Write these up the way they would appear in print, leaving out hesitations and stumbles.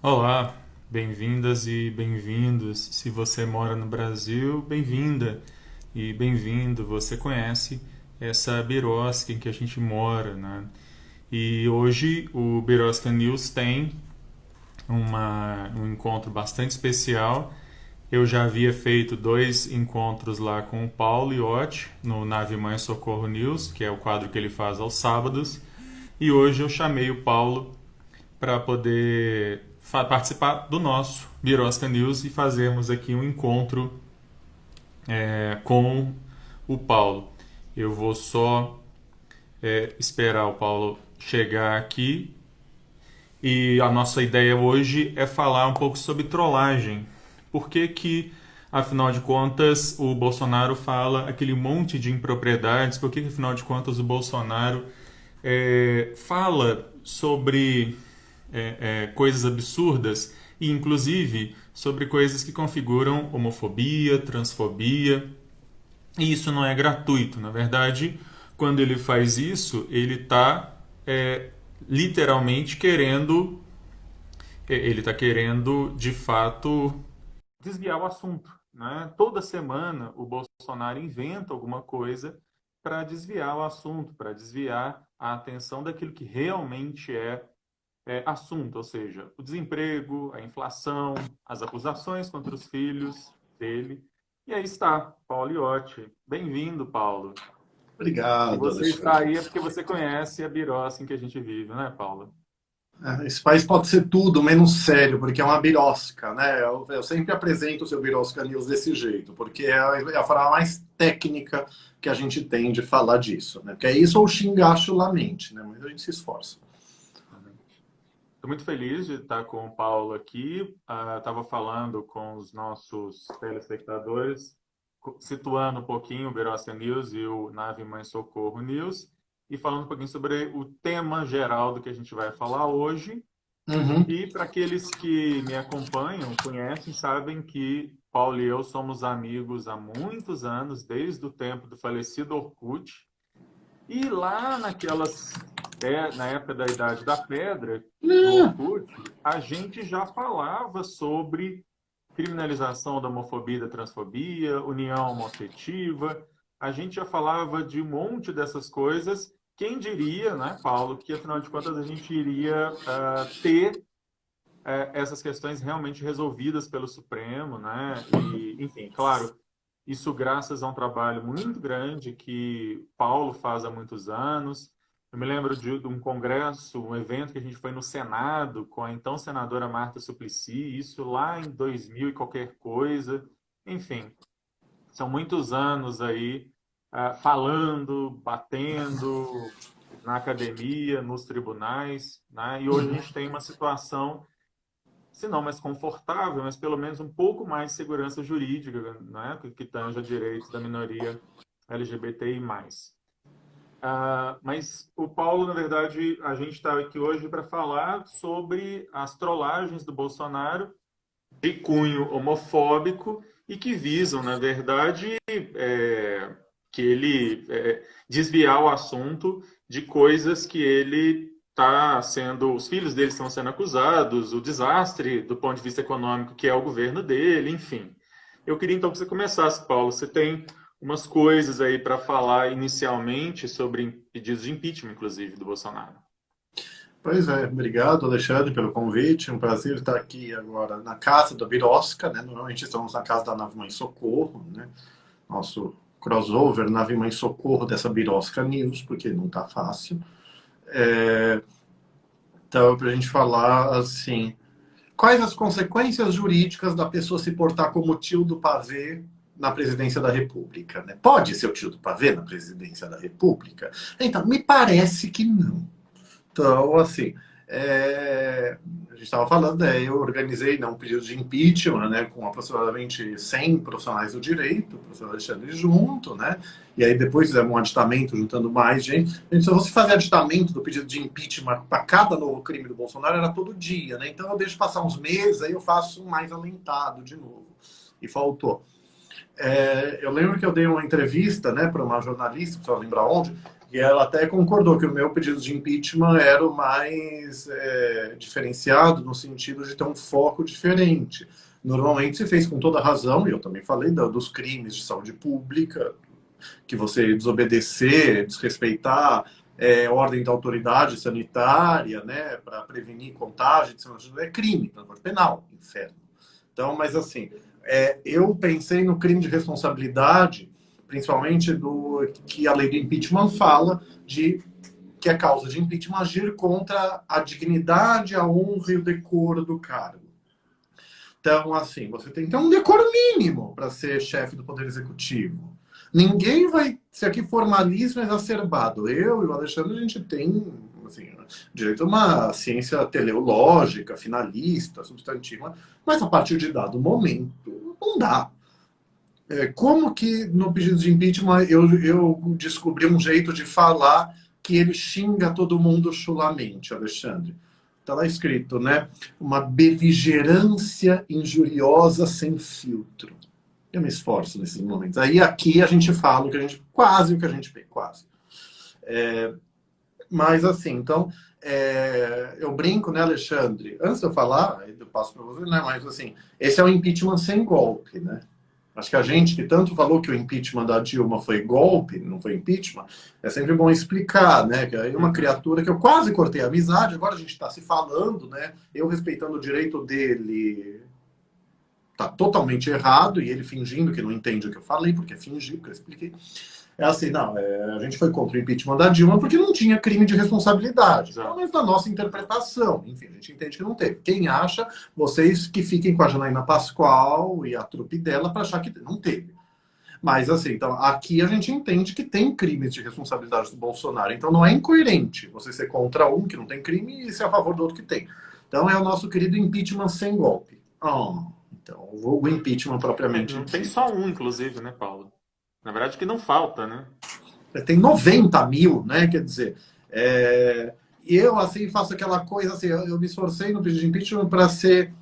Olá, bem-vindas e bem-vindos. Se você mora no Brasil, bem-vinda e bem-vindo. Você conhece essa birosca em que a gente mora, né? E hoje o Birosca News tem um encontro bastante especial. Eu já havia feito dois encontros lá com o Paulo Iotti no Nave Mãe Socorro News, que é o quadro que ele faz aos sábados. E hoje eu chamei o Paulo para poder participar do nosso Birosca News e fazermos aqui um encontro com o Paulo. Eu vou só esperar o Paulo chegar aqui e a nossa ideia hoje é falar um pouco sobre trollagem. Por que que, afinal de contas, o Bolsonaro fala aquele monte de impropriedades? Por que que, afinal de contas, o Bolsonaro fala sobre coisas absurdas e, inclusive, sobre coisas que configuram homofobia, transfobia. E isso não é gratuito. Na verdade, quando ele faz isso, ele está literalmente querendo, ele está querendo, de fato, desviar o assunto. Né? Toda semana o Bolsonaro inventa alguma coisa para desviar o assunto, para desviar a atenção daquilo que realmente assunto, ou seja, o desemprego, a inflação, as acusações contra os filhos dele. E aí está, Paulo Iotti. Bem-vindo, Paulo. Se Obrigado, você está Alexandre. aí é porque você conhece a birosca em que a gente vive, né, Paulo? Esse país pode ser tudo menos sério, porque é uma birosca, né? Eu sempre apresento o seu Birosca News desse jeito, porque é a forma mais técnica que a gente tem de falar disso, né? Porque é isso ou xingar chulamente, né? Mas a gente se esforça. Estou muito feliz de estar com o Paulo aqui. Estava falando com os nossos telespectadores, situando um pouquinho o Birosca News e o Nave Mãe Socorro News, e falando um pouquinho sobre o tema geral do que a gente vai falar hoje. Uhum. E para aqueles que me acompanham, conhecem, sabem que Paulo e eu somos amigos há muitos anos, desde o tempo do falecido Orkut. E lá na época da Idade da Pedra, no É, Orkut, a gente já falava sobre criminalização da homofobia e da transfobia, união homoafetiva, a gente já falava de um monte dessas coisas. Quem diria, né, Paulo, que afinal de contas a gente iria ter essas questões realmente resolvidas pelo Supremo, né? E, enfim, claro, isso graças a um trabalho muito grande que Paulo faz há muitos anos. Eu me lembro de um congresso, um evento que a gente foi no Senado com a então senadora Marta Suplicy, isso lá em 2000 e qualquer coisa. Enfim, são muitos anos aí falando, batendo na academia, nos tribunais, né? E hoje a gente tem uma situação, se não mais confortável, mas pelo menos um pouco mais de segurança jurídica, né, que tange a direitos da minoria LGBTI+. Mas o Paulo, na verdade, a gente está aqui hoje para falar sobre as trollagens do Bolsonaro de cunho homofóbico e que visam, na verdade, que ele desviar o assunto de coisas que ele está sendo, os filhos dele estão sendo acusados, o desastre do ponto de vista econômico que é o governo dele, enfim. Eu queria então que você começasse, Paulo. Você tem umas coisas aí para falar inicialmente sobre pedidos de impeachment, inclusive, do Bolsonaro. pois é, obrigado, Alexandre, pelo convite. Um prazer estar aqui agora na casa da Birosca, né? Normalmente estamos na casa da Nave Mãe Socorro, né? Nosso crossover Nave Mãe Socorro dessa Birosca News, porque não está fácil. É, então, para a gente falar assim, quais as consequências jurídicas da pessoa se portar como tio do pavê na presidência da República? Né? Pode ser o tio do pavê na presidência da República? Então, me parece que não. Então, assim, a gente estava falando, eu organizei, né, um pedido de impeachment, né, com aproximadamente 100 profissionais do direito, o professor Alexandre junto, né, e aí depois fizemos um aditamento juntando mais gente. Se eu fosse fazer aditamento do pedido de impeachment para cada novo crime do Bolsonaro, era todo dia, né, então eu deixo passar uns meses, aí eu faço um mais aumentado de novo. E faltou. Eu lembro que eu dei uma entrevista, né, para uma jornalista, não precisa lembrar onde, E ela até concordou que o meu pedido de impeachment era o mais diferenciado, no sentido de ter um foco diferente. Normalmente se fez com toda razão, e eu também falei dos crimes de saúde pública, que você desobedecer, desrespeitar ordem da autoridade sanitária, né, para prevenir contágio, é crime, penal, inferno. Então, mas assim, eu pensei no crime de responsabilidade, principalmente do que a lei do impeachment fala, de que é causa de impeachment agir contra a dignidade, a honra e o decoro do cargo. Então, assim, você tem que ter um decoro mínimo para ser chefe do Poder Executivo. Ninguém vai, se aqui formalismo exacerbado. Eu e o Alexandre, a gente tem assim, direito a uma ciência teleológica, finalista, substantiva, mas a partir de dado momento, não dá. Como que no pedido de impeachment eu descobri um jeito de falar que ele xinga todo mundo chulamente, Alexandre? Está lá escrito, né? Uma beligerância injuriosa sem filtro. Eu me esforço nesses momentos. Aí aqui a gente fala o que a gente, quase o que a gente vê, quase. Mas assim, então, eu brinco, né, Alexandre? Antes de eu falar, eu passo para você, né? Mas assim, esse é o impeachment sem golpe, né? Acho que a gente que tanto falou que o impeachment da Dilma foi golpe, não foi impeachment, é sempre bom explicar, né? Que é uma criatura que eu quase cortei a amizade, agora a gente está se falando, né? Eu respeitando o direito dele, tá totalmente errado, e ele fingindo que não entende o que eu falei, porque fingiu que eu expliquei. É assim, não, a gente foi contra o impeachment da Dilma porque não tinha crime de responsabilidade. Pelo menos na nossa interpretação. Enfim, a gente entende que não teve. Quem acha, vocês que fiquem com a Janaína Pascoal e a trupe dela para achar que não teve. Mas assim, então, aqui a gente entende que tem crimes de responsabilidade do Bolsonaro. Então não é incoerente você ser contra um que não tem crime e ser a favor do outro que tem. Então é o nosso querido impeachment sem golpe. Então, o impeachment propriamente. Não tem só um, inclusive, né, Paulo? Na verdade, que não falta, né? Tem 90 mil, né? Quer dizer, e eu, assim, faço aquela coisa, assim, eu me esforcei no pedido de impeachment para ser...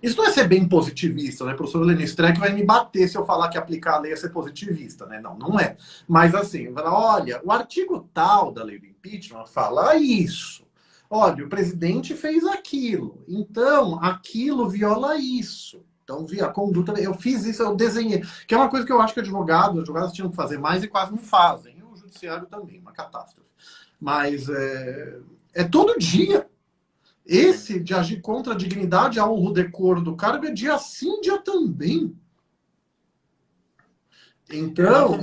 Isso não é ser bem positivista, né? O professor Lenin Streck vai me bater se eu falar que aplicar a lei é ser positivista, né? Não, não é. Mas, assim, olha, o artigo tal da lei do impeachment fala isso. Olha, o presidente fez aquilo. Então, aquilo viola isso. Então, vi a conduta, eu fiz isso, eu desenhei. Que é uma coisa que eu acho que advogados tinham que fazer mais e quase não fazem. E o judiciário também, uma catástrofe. Mas é todo dia. Esse de agir contra a dignidade, a honra, o decoro do cargo é dia sim, dia também. Então...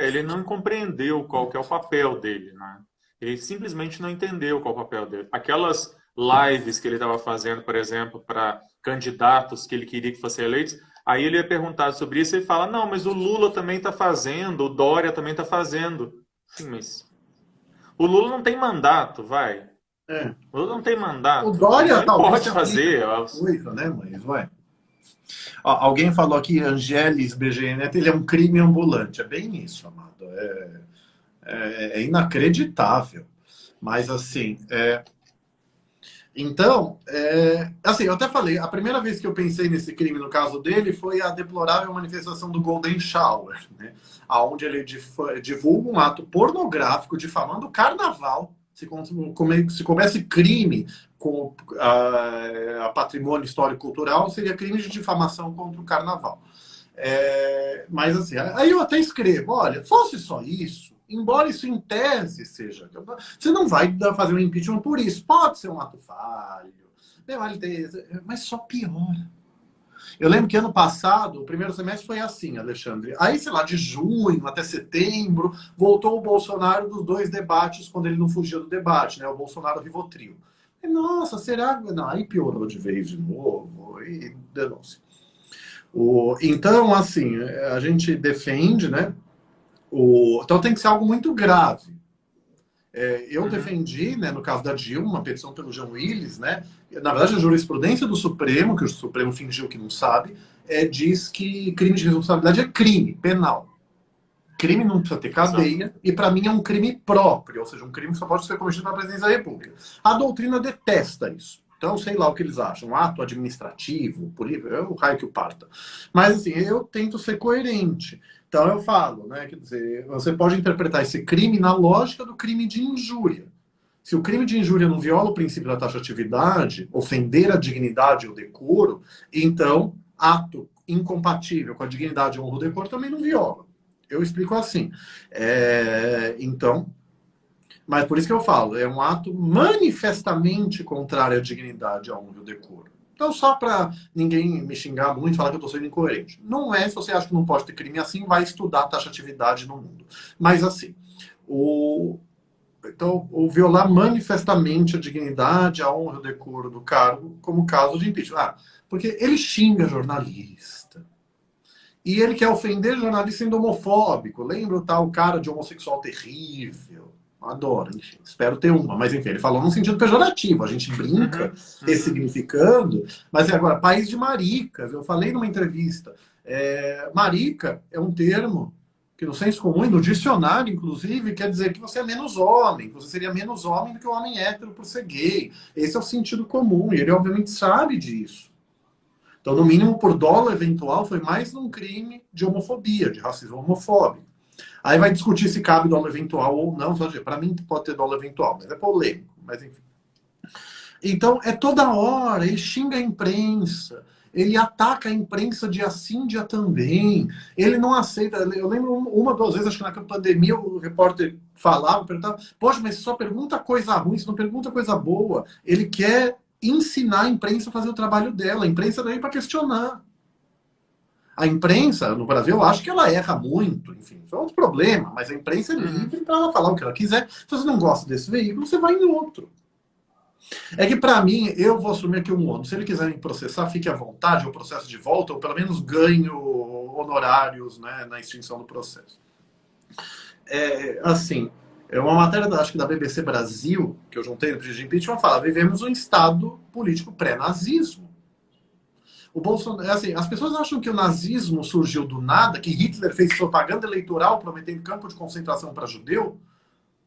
Ele não compreendeu qual que é o papel dele, né? Ele simplesmente não entendeu qual é o papel dele. Aquelas lives que ele estava fazendo, por exemplo, para candidatos que ele queria que fossem eleitos, aí ele ia perguntar sobre isso e ele fala, não, mas o Lula também está fazendo, o Dória também está fazendo. Sim, mas o Lula não tem mandato, vai. O Lula não tem mandato. O Dória ele pode fazer. Coisa, né, mas vai. Alguém falou aqui, Angelis BG Neto, ele é um crime ambulante. É bem isso, amado. É inacreditável. Mas, assim, então, assim, eu até falei, a primeira vez que eu pensei nesse crime, no caso dele, foi a deplorável manifestação do Golden Shower, né? Onde ele divulga um ato pornográfico difamando o carnaval. Se começa crime com a patrimônio histórico-cultural, seria crime de difamação contra o carnaval. Mas assim, aí eu até escrevo, olha, fosse só isso, embora isso em tese seja, você não vai fazer um impeachment por isso, pode ser um ato falho, mas só piora. Eu lembro que ano passado, o primeiro semestre foi assim, Alexandre. Aí, sei lá, de junho até setembro, voltou o Bolsonaro dos 2 debates, quando ele não fugia do debate, né? O Bolsonaro Rivotril. E, nossa, será? Não, aí piorou de vez de novo, e denúncia. Então, assim, a gente defende, né? Então tem que ser algo muito grave. Eu defendi, né, no caso da Dilma, uma petição pelo Jean Willis, né? Na verdade, a jurisprudência do Supremo, que o Supremo fingiu que não sabe, diz que crime de responsabilidade é crime penal. Crime não precisa ter cadeia, e para mim é um crime próprio, ou seja, um crime que só pode ser cometido pela presidência da República. A doutrina detesta isso. Então, sei lá o que eles acham. Ato administrativo, é o raio que o parta. Mas, assim, eu tento ser coerente. Então eu falo, né? Quer dizer, você pode interpretar esse crime na lógica do crime de injúria. Se o crime de injúria não viola o princípio da taxatividade, ofender a dignidade ou decoro, então ato incompatível com a dignidade ou o decoro também não viola. Eu explico assim. Então, mas por isso que eu falo, é um ato manifestamente contrário à dignidade, à honra e ao decoro. Então, só para ninguém me xingar muito, falar que eu estou sendo incoerente. Não é, se você acha que não pode ter crime assim, vai estudar taxatividade no mundo. Mas assim, então, o violar manifestamente a dignidade, a honra e o decoro do cargo, como caso de impeachment. Porque ele xinga jornalista. E ele quer ofender jornalista sendo homofóbico. Lembra o tal cara de homossexual terrível? Adoro, enfim. Espero ter uma. Mas, enfim, ele falou num sentido pejorativo. A gente brinca, ressignificando. Mas, agora, país de maricas. Eu falei numa entrevista. Marica é um termo que no senso comum e no dicionário, inclusive, quer dizer que você é menos homem, que você seria menos homem do que o homem hétero por ser gay. Esse é o sentido comum, e ele obviamente sabe disso. Então, no mínimo, por dolo eventual, foi mais um crime de homofobia, de racismo homofóbico. Aí vai discutir se cabe dolo eventual ou não, para mim pode ter dolo eventual, mas é polêmico, mas enfim. Então, é toda hora, ele xinga a imprensa, ele ataca a imprensa dia sim, dia também. Ele não aceita. Eu lembro uma, duas vezes, acho que na pandemia, o repórter falava, perguntava: poxa, mas você só pergunta coisa ruim, você não pergunta coisa boa. Ele quer ensinar a imprensa a fazer o trabalho dela. A imprensa não é para questionar. A imprensa, no Brasil, eu acho que ela erra muito, enfim, isso é outro problema, mas a imprensa é livre para ela falar o que ela quiser. Se você não gosta desse veículo, você vai em outro. É que, para mim, eu vou assumir aqui um ônus. Se ele quiser me processar, fique à vontade, eu processo de volta, ou pelo menos ganho honorários, né, na extinção do processo. Assim, é uma matéria, acho que da BBC Brasil, que eu juntei no pedido de impeachment, fala: vivemos um estado político pré-nazismo. O Bolsonaro, assim, as pessoas acham que o nazismo surgiu do nada, que Hitler fez propaganda eleitoral prometendo campo de concentração para judeu.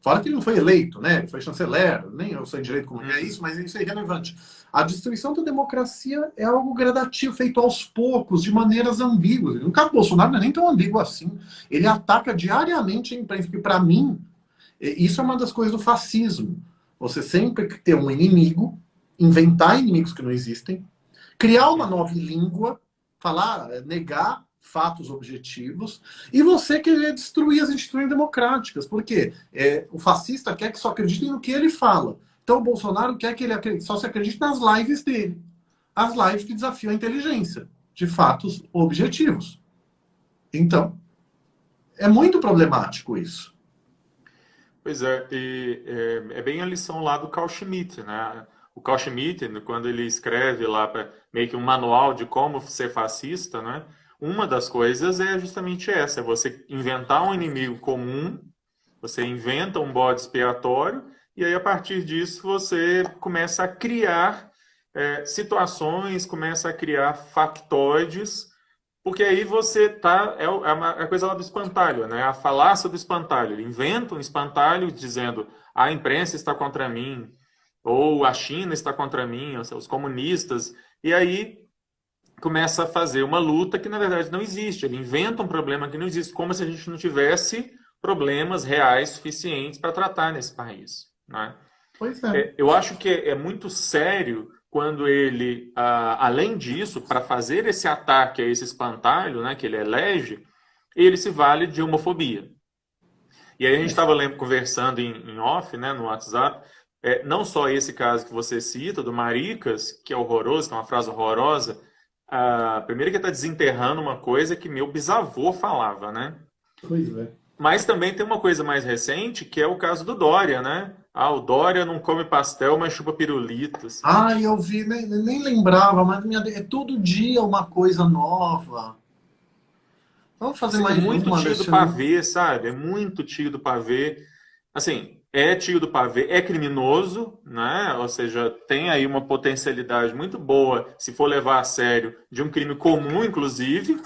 Fora que ele não foi eleito, né? Ele foi chanceler, nem eu sei direito como é isso, mas isso é irrelevante. A destruição da democracia é algo gradativo, feito aos poucos, de maneiras ambíguas. No caso do Bolsonaro não é nem tão ambíguo assim. Ele ataca diariamente a imprensa, que para mim, isso é uma das coisas do fascismo. Você sempre ter um inimigo, inventar inimigos que não existem, criar uma nova língua, falar, negar fatos objetivos, e você querer destruir as instituições democráticas. Por quê? O fascista quer que só acreditem no que ele fala. Então o Bolsonaro quer que ele só se acredite nas lives dele. As lives que desafiam a inteligência de fatos objetivos. Então, é muito problemático isso. Pois é, e é bem a lição lá do Carl Schmitt, né? O Carl Schmitt, quando ele escreve lá meio que um manual de como ser fascista, né? Uma das coisas é justamente essa, é você inventar um inimigo comum, você inventa um bode expiatório, e aí a partir disso você começa a criar situações, começa a criar factoides, porque aí você tá. É a coisa lá do espantalho, né? A falácia do espantalho. Ele inventa um espantalho dizendo: a imprensa está contra mim, ou a China está contra mim, os comunistas. E aí começa a fazer uma luta que na verdade não existe. Ele inventa um problema que não existe, como se a gente não tivesse problemas reais suficientes para tratar nesse país, né? Pois é. Eu acho que é muito sério quando ele, além disso, para fazer esse ataque a esse espantalho, né, que ele elege, ele se vale de homofobia. E aí a gente estava conversando em off, né, no WhatsApp, não só esse caso que você cita, do Maricas, que é horroroso, que é uma frase horrorosa. Primeiro que ele está desenterrando uma coisa que meu bisavô falava, né? Pois é. Mas também tem uma coisa mais recente, que é o caso do Dória, né? O Dória não come pastel, mas chupa pirulitos. Eu vi, nem lembrava, mas é todo dia uma coisa nova. Vamos fazer Assim, é mais muito uma, tio do Alexandre. pavê, sabe? É muito tio do pavê. Assim, é tio do pavê, é criminoso, né? Ou seja, tem aí uma potencialidade muito boa, se for levar a sério, de um crime comum, inclusive,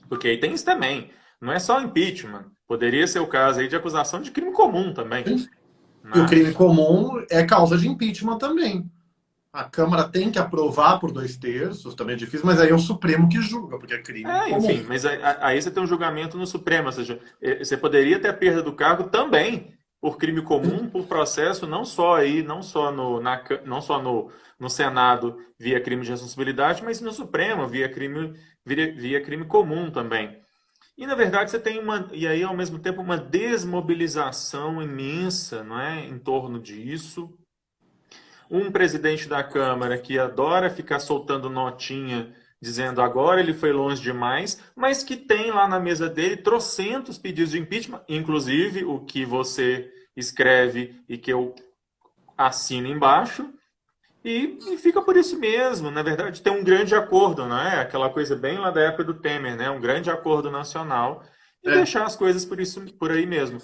porque aí tem isso também. Não é só impeachment. Poderia ser o caso aí de acusação de crime comum também, E o né? crime comum é causa de impeachment também. A Câmara tem que aprovar por 2/3, também é difícil, mas aí é o Supremo que julga, porque é crime comum. Enfim, mas aí você tem um julgamento no Supremo, ou seja, você poderia ter a perda do cargo também por crime comum, por processo, não só aí, não só não só no Senado via crime de responsabilidade, mas no Supremo via crime comum também. E na verdade você tem e aí ao mesmo tempo uma desmobilização imensa, não é, em torno disso. Um presidente da Câmara que adora ficar soltando notinha dizendo agora ele foi longe demais, mas que tem lá na mesa dele trocentos pedidos de impeachment, inclusive o que você escreve e que eu assino embaixo, e fica por isso mesmo. Na verdade, tem um grande acordo, não é? Aquela coisa bem lá da época do Temer, né? Um grande acordo nacional e É, deixar as coisas por aí mesmo.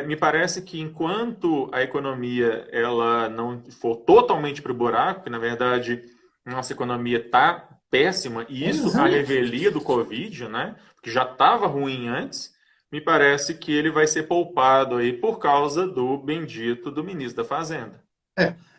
Me parece que enquanto a economia ela não for totalmente para o buraco, que na verdade nossa economia está péssima, e isso pois a é. revelia do Covid, né? Que já estava ruim antes, me parece que ele vai ser poupado aí por causa do bendito do ministro da Fazenda.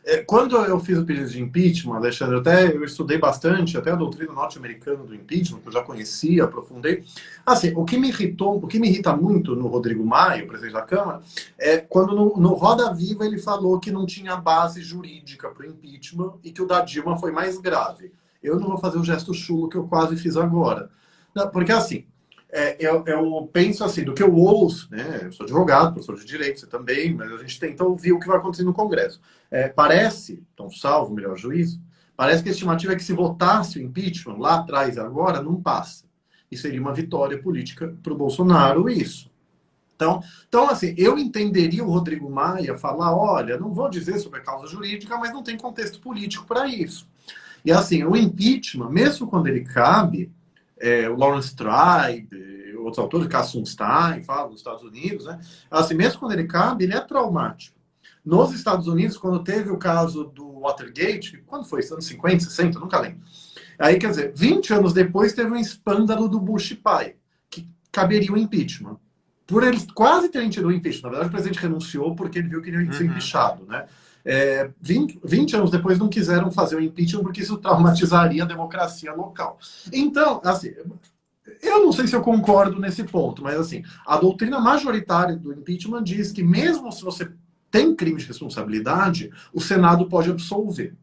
É, quando eu fiz o pedido de impeachment, Alexandre, eu estudei bastante, até a doutrina norte-americana do impeachment, que eu já conhecia, aprofundei. Assim, o que me irritou, o que me irrita muito no Rodrigo Maia, o presidente da Câmara, é quando no Roda Viva ele falou que não tinha base jurídica para o impeachment e que o da Dilma foi mais grave. Eu não vou fazer o gesto chulo que eu quase fiz agora. Não, porque assim, eu penso assim, do que eu ouço, né? Eu sou advogado, professor de direito, você também, mas a gente tenta ouvir o que vai acontecer no Congresso. Parece, então salvo o melhor juízo, parece que a estimativa é que se votasse o impeachment lá atrás e agora, não passa. E seria uma vitória política para o Bolsonaro isso. Então, assim, eu entenderia o Rodrigo Maia falar, olha, não vou dizer sobre a causa jurídica, mas não tem contexto político para isso. E assim, o impeachment, mesmo quando ele cabe, o Lawrence Tribe, outros autores, Cassum Stein, falam dos Estados Unidos, né? Assim, mesmo quando ele cabe, ele é traumático. Nos Estados Unidos, quando teve o caso do Watergate, quando foi? Anos 50, 60? Nunca lembro. Aí, quer dizer, 20 anos depois teve um escândalo do Bush pai, que caberia o impeachment. Por eles quase terem tido o impeachment. Na verdade, o presidente renunciou porque ele viu que ele ia ser empichado, né? 20 anos depois não quiseram fazer o impeachment porque isso traumatizaria a democracia local. Então, assim, eu não sei se eu concordo nesse ponto, mas assim, a doutrina majoritária do impeachment diz que mesmo se você tem crime de responsabilidade, o Senado pode absolver,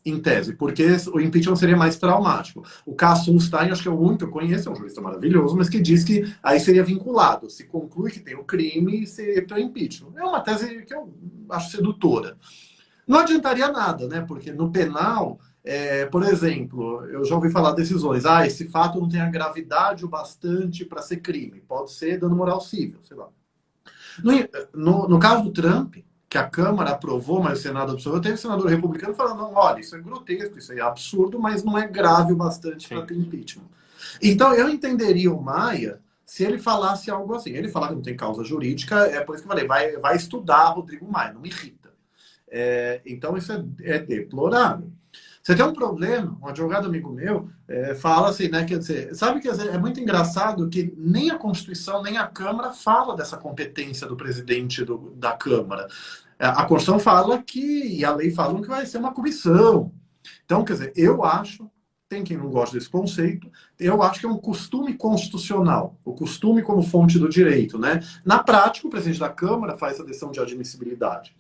em tese, porque o impeachment seria mais traumático. O Cassum Stein, acho que é o único que eu conheço, é um jurista maravilhoso, mas que diz que aí seria vinculado. Se conclui que tem o crime e seria o impeachment. É uma tese que eu acho sedutora. Não adiantaria nada, né? Porque no penal, por exemplo, eu já ouvi falar decisões. Esse fato não tem a gravidade o bastante para ser crime. Pode ser dano moral civil, sei lá. No caso do Trump, que a Câmara aprovou, mas o Senado absolveu, teve senador republicano falando, não, olha, isso é grotesco, isso é absurdo, mas não é grave o bastante para ter impeachment. Então, eu entenderia o Maia se ele falasse algo assim. Ele falar que não tem causa jurídica, é por isso que eu falei, vai estudar Rodrigo Maia, não me irrita. Então, isso é deplorável. Você tem um problema, um advogado amigo meu fala assim, né? Quer dizer, sabe que é muito engraçado que nem a Constituição, nem a Câmara fala dessa competência do presidente da Câmara. A Constituição fala e a lei fala que vai ser uma comissão. Então, quer dizer, eu acho, tem quem não gosta desse conceito, eu acho que é um costume constitucional, o costume como fonte do direito, né? Na prática, o presidente da Câmara faz a decisão de admissibilidade.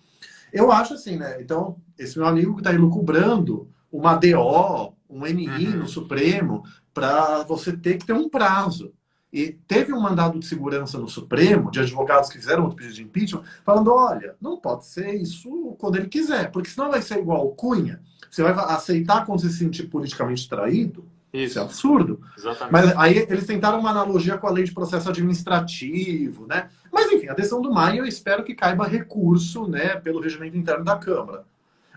Eu acho assim, né? Então, esse meu amigo que está elucubrando uma DO, um MI no Supremo, para você ter que ter um prazo. E teve um mandado de segurança no Supremo, de advogados que fizeram outro pedido de impeachment, falando, olha, não pode ser isso quando ele quiser, porque senão vai ser igual o Cunha. Você vai aceitar quando você se sentir politicamente traído? Isso é absurdo. Exatamente. Mas aí eles tentaram uma analogia com a lei de processo administrativo, né? Mas, enfim, a decisão do Maia eu espero que caiba recurso, né, pelo regimento interno da Câmara.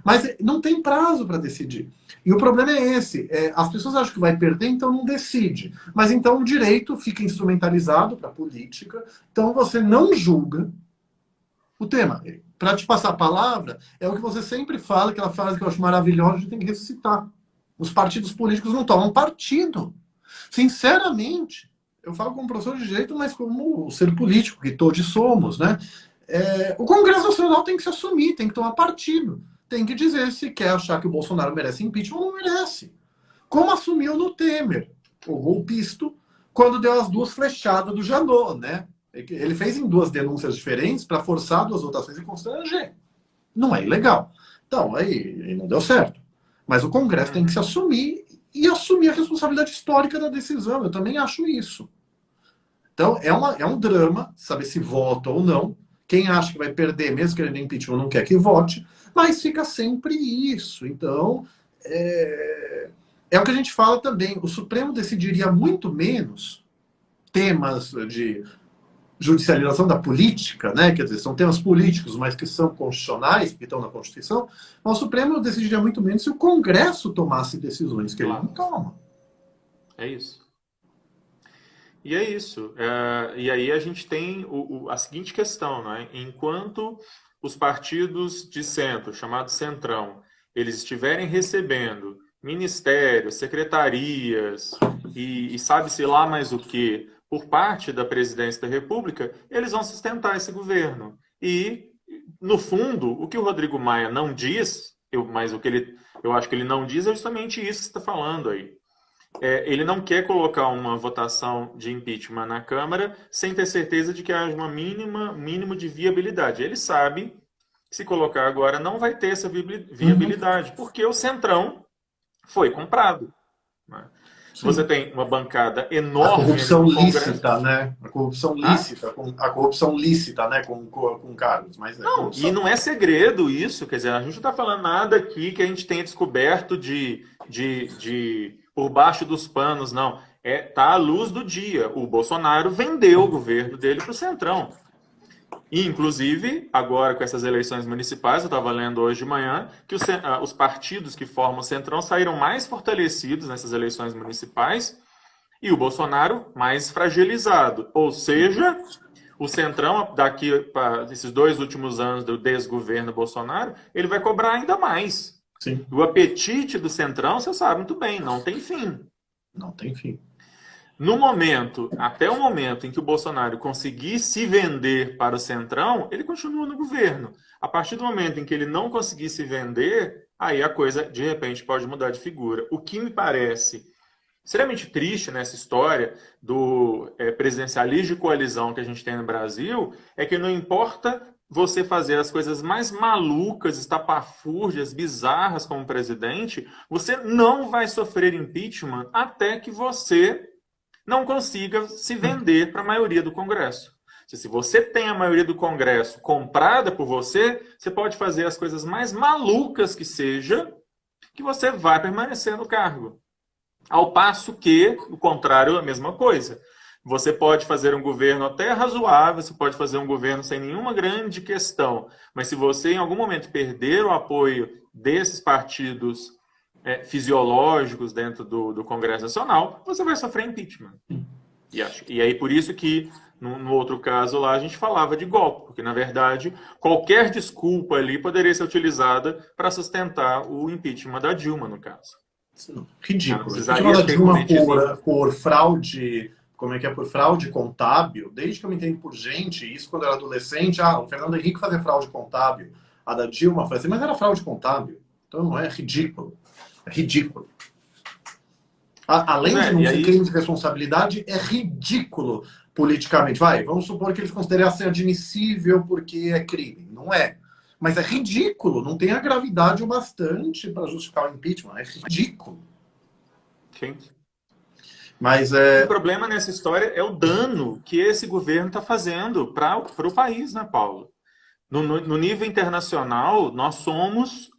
Mas não tem prazo para decidir. E o problema é esse. As pessoas acham que vai perder, então não decide. Mas então o direito fica instrumentalizado para a política. Então você não julga o tema. Para te passar a palavra, é o que você sempre fala, aquela frase que eu acho maravilhosa, a gente tem que ressuscitar. Os partidos políticos não tomam partido. Sinceramente, eu falo como professor de direito, mas como ser político, que todos somos, né? O Congresso Nacional tem que se assumir, tem que tomar partido. tem que dizer se quer achar que o Bolsonaro merece impeachment ou não merece. Como assumiu no Temer, o golpista, quando deu as duas flechadas do Janot, né? Ele fez em duas denúncias diferentes para forçar duas votações e constranger. Não é ilegal. Então, aí não deu certo. Mas o Congresso tem que se assumir e assumir a responsabilidade histórica da decisão. Eu também acho isso. Então, é um drama saber se vota ou não. Quem acha que vai perder, mesmo que ele nem impeachment, não quer que vote, mas fica sempre isso. Então, é o que a gente fala também. O Supremo decidiria muito menos temas de judicialização da política, né? Quer dizer, são temas políticos, mas que são constitucionais, que estão na Constituição, mas o Supremo decidiria muito menos se o Congresso tomasse decisões que ele não toma. É isso. E é isso. E aí a gente tem a seguinte questão, né? Enquanto os partidos de centro, chamados centrão, eles estiverem recebendo ministérios, secretarias e sabe-se lá mais o que, por parte da presidência da República, eles vão sustentar esse governo. E, no fundo, o que o Rodrigo Maia não diz, mas o que eu acho que ele não diz é justamente isso que você está falando aí. Ele não quer colocar uma votação de impeachment na Câmara sem ter certeza de que haja uma mínimo de viabilidade. Ele sabe que se colocar agora não vai ter essa viabilidade, porque o Centrão foi comprado. Né? Você tem uma bancada enorme. A corrupção lícita, né? A corrupção lícita, né? Com cargos. Mas não, e não é segredo isso. Quer dizer, a gente não está falando nada aqui que a gente tenha descoberto de por baixo dos panos, não. Tá à luz do dia. O Bolsonaro vendeu o governo dele para o Centrão. E, inclusive, agora com essas eleições municipais, eu estava lendo hoje de manhã, que os partidos que formam o Centrão saíram mais fortalecidos nessas eleições municipais e o Bolsonaro mais fragilizado. Ou seja, o Centrão, daqui para esses 2 últimos anos do desgoverno Bolsonaro, ele vai cobrar ainda mais. Sim. O apetite do Centrão, você sabe muito bem, não tem fim. Não tem fim. Até o momento em que o Bolsonaro conseguir se vender para o Centrão, ele continua no governo. A partir do momento em que ele não conseguir se vender, aí a coisa, de repente, pode mudar de figura. O que me parece extremamente triste nessa história do presidencialismo de coalizão que a gente tem no Brasil é que não importa você fazer as coisas mais malucas, estapafúrdias, bizarras como presidente, você não vai sofrer impeachment até que você não consiga se vender para a maioria do Congresso. Se você tem a maioria do Congresso comprada por você, você pode fazer as coisas mais malucas que seja, que você vai permanecer no cargo. Ao passo que, o contrário, é a mesma coisa. Você pode fazer um governo até razoável, você pode fazer um governo sem nenhuma grande questão, mas se você em algum momento perder o apoio desses partidos fisiológicos dentro do Congresso Nacional, você vai sofrer impeachment. E aí por isso que no outro caso lá a gente falava de golpe, porque na verdade qualquer desculpa ali poderia ser utilizada para sustentar o impeachment da Dilma, no caso. Ridículo. O impeachment da Dilma por fraude, como é que é, por fraude contábil, desde que eu me entendo por gente, isso quando eu era adolescente, o Fernando Henrique fazia fraude contábil, a da Dilma fazia, mas era fraude contábil. Então não é ridículo. É ridículo. Além de não ser crime de responsabilidade, é ridículo politicamente. Vamos supor que eles considerassem admissível porque é crime. Não é. Mas é ridículo. Não tem a gravidade o bastante para justificar o impeachment. É ridículo. Sim. Mas o problema nessa história é o dano que esse governo está fazendo para o país, né, Paulo? No nível internacional, nós somos,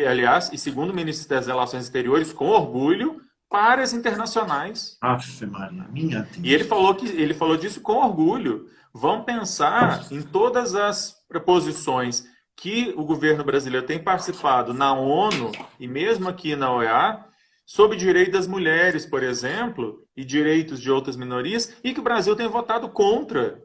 aliás, e segundo o ministro das Relações Exteriores, com orgulho, pares internacionais. Aff, Maria, minha Deus. E ele falou disso com orgulho. Vão pensar em todas as proposições que o governo brasileiro tem participado na ONU e mesmo aqui na OEA, sobre direitos das mulheres, por exemplo, e direitos de outras minorias, e que o Brasil tem votado contra.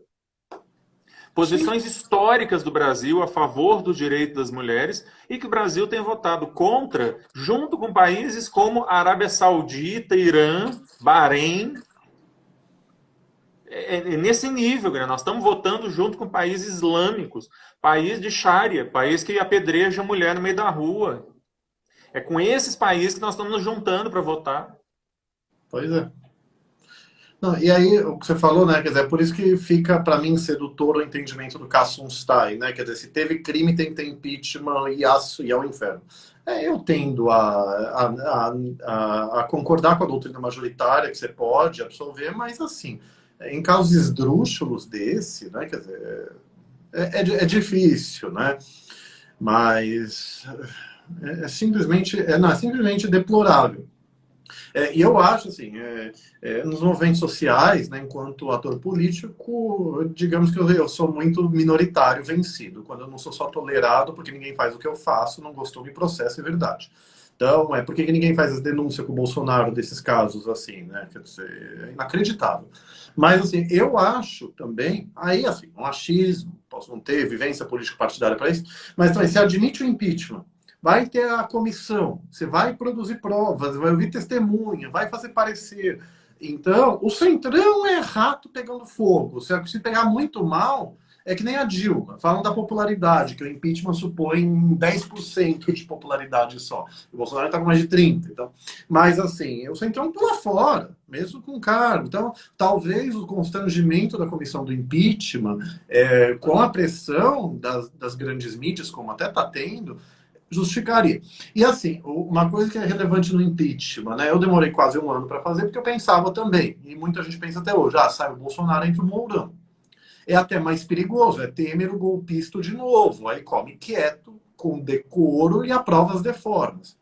Posições históricas do Brasil a favor do direito das mulheres e que o Brasil tem votado contra, junto com países como a Arábia Saudita, Irã, Bahrein. é nesse nível, né? Nós estamos votando junto com países islâmicos, país de Sharia, país que apedreja a mulher no meio da rua. É com esses países que nós estamos nos juntando para votar. Pois é. Não, e aí, o que você falou, né? Quer dizer, é por isso que fica, para mim, sedutor o entendimento do Kassunstein, né? Quer dizer, se teve crime, tem que ter impeachment e aço e ao inferno. Eu tendo a concordar com a doutrina majoritária, que você pode absolver, mas, assim, em casos esdrúxulos desse, né? Quer dizer, é difícil, né? Mas não, é simplesmente deplorável. E eu acho, assim, nos movimentos sociais, né, enquanto ator político, digamos que eu sou muito minoritário vencido. Quando eu não sou só tolerado porque ninguém faz o que eu faço, não gostou, me processa, é verdade. Então, por que ninguém faz as denúncias com o Bolsonaro desses casos, assim, né? Quer dizer, é inacreditável. Mas, assim, eu acho também, aí, assim, um achismo, posso não ter vivência política partidária para isso, mas também, se admite o impeachment, vai ter a comissão, você vai produzir provas, vai ouvir testemunha, vai fazer parecer. Então, o Centrão é rato pegando fogo. Se pegar muito mal, é que nem a Dilma. Falam da popularidade, que o impeachment supõe 10% de popularidade só. O Bolsonaro está com mais de 30%. Então. Mas, assim, o Centrão pula fora, mesmo com cargo. Então, talvez o constrangimento da comissão do impeachment, com a pressão das grandes mídias, como até está tendo, justificaria. E assim, uma coisa que é relevante no impeachment, né? Eu demorei quase um ano para fazer, porque eu pensava também, e muita gente pensa até hoje, sai o Bolsonaro, entra o Mourão. É até mais perigoso, é Temer o golpista de novo, aí come quieto, com decoro e aprova as deformas.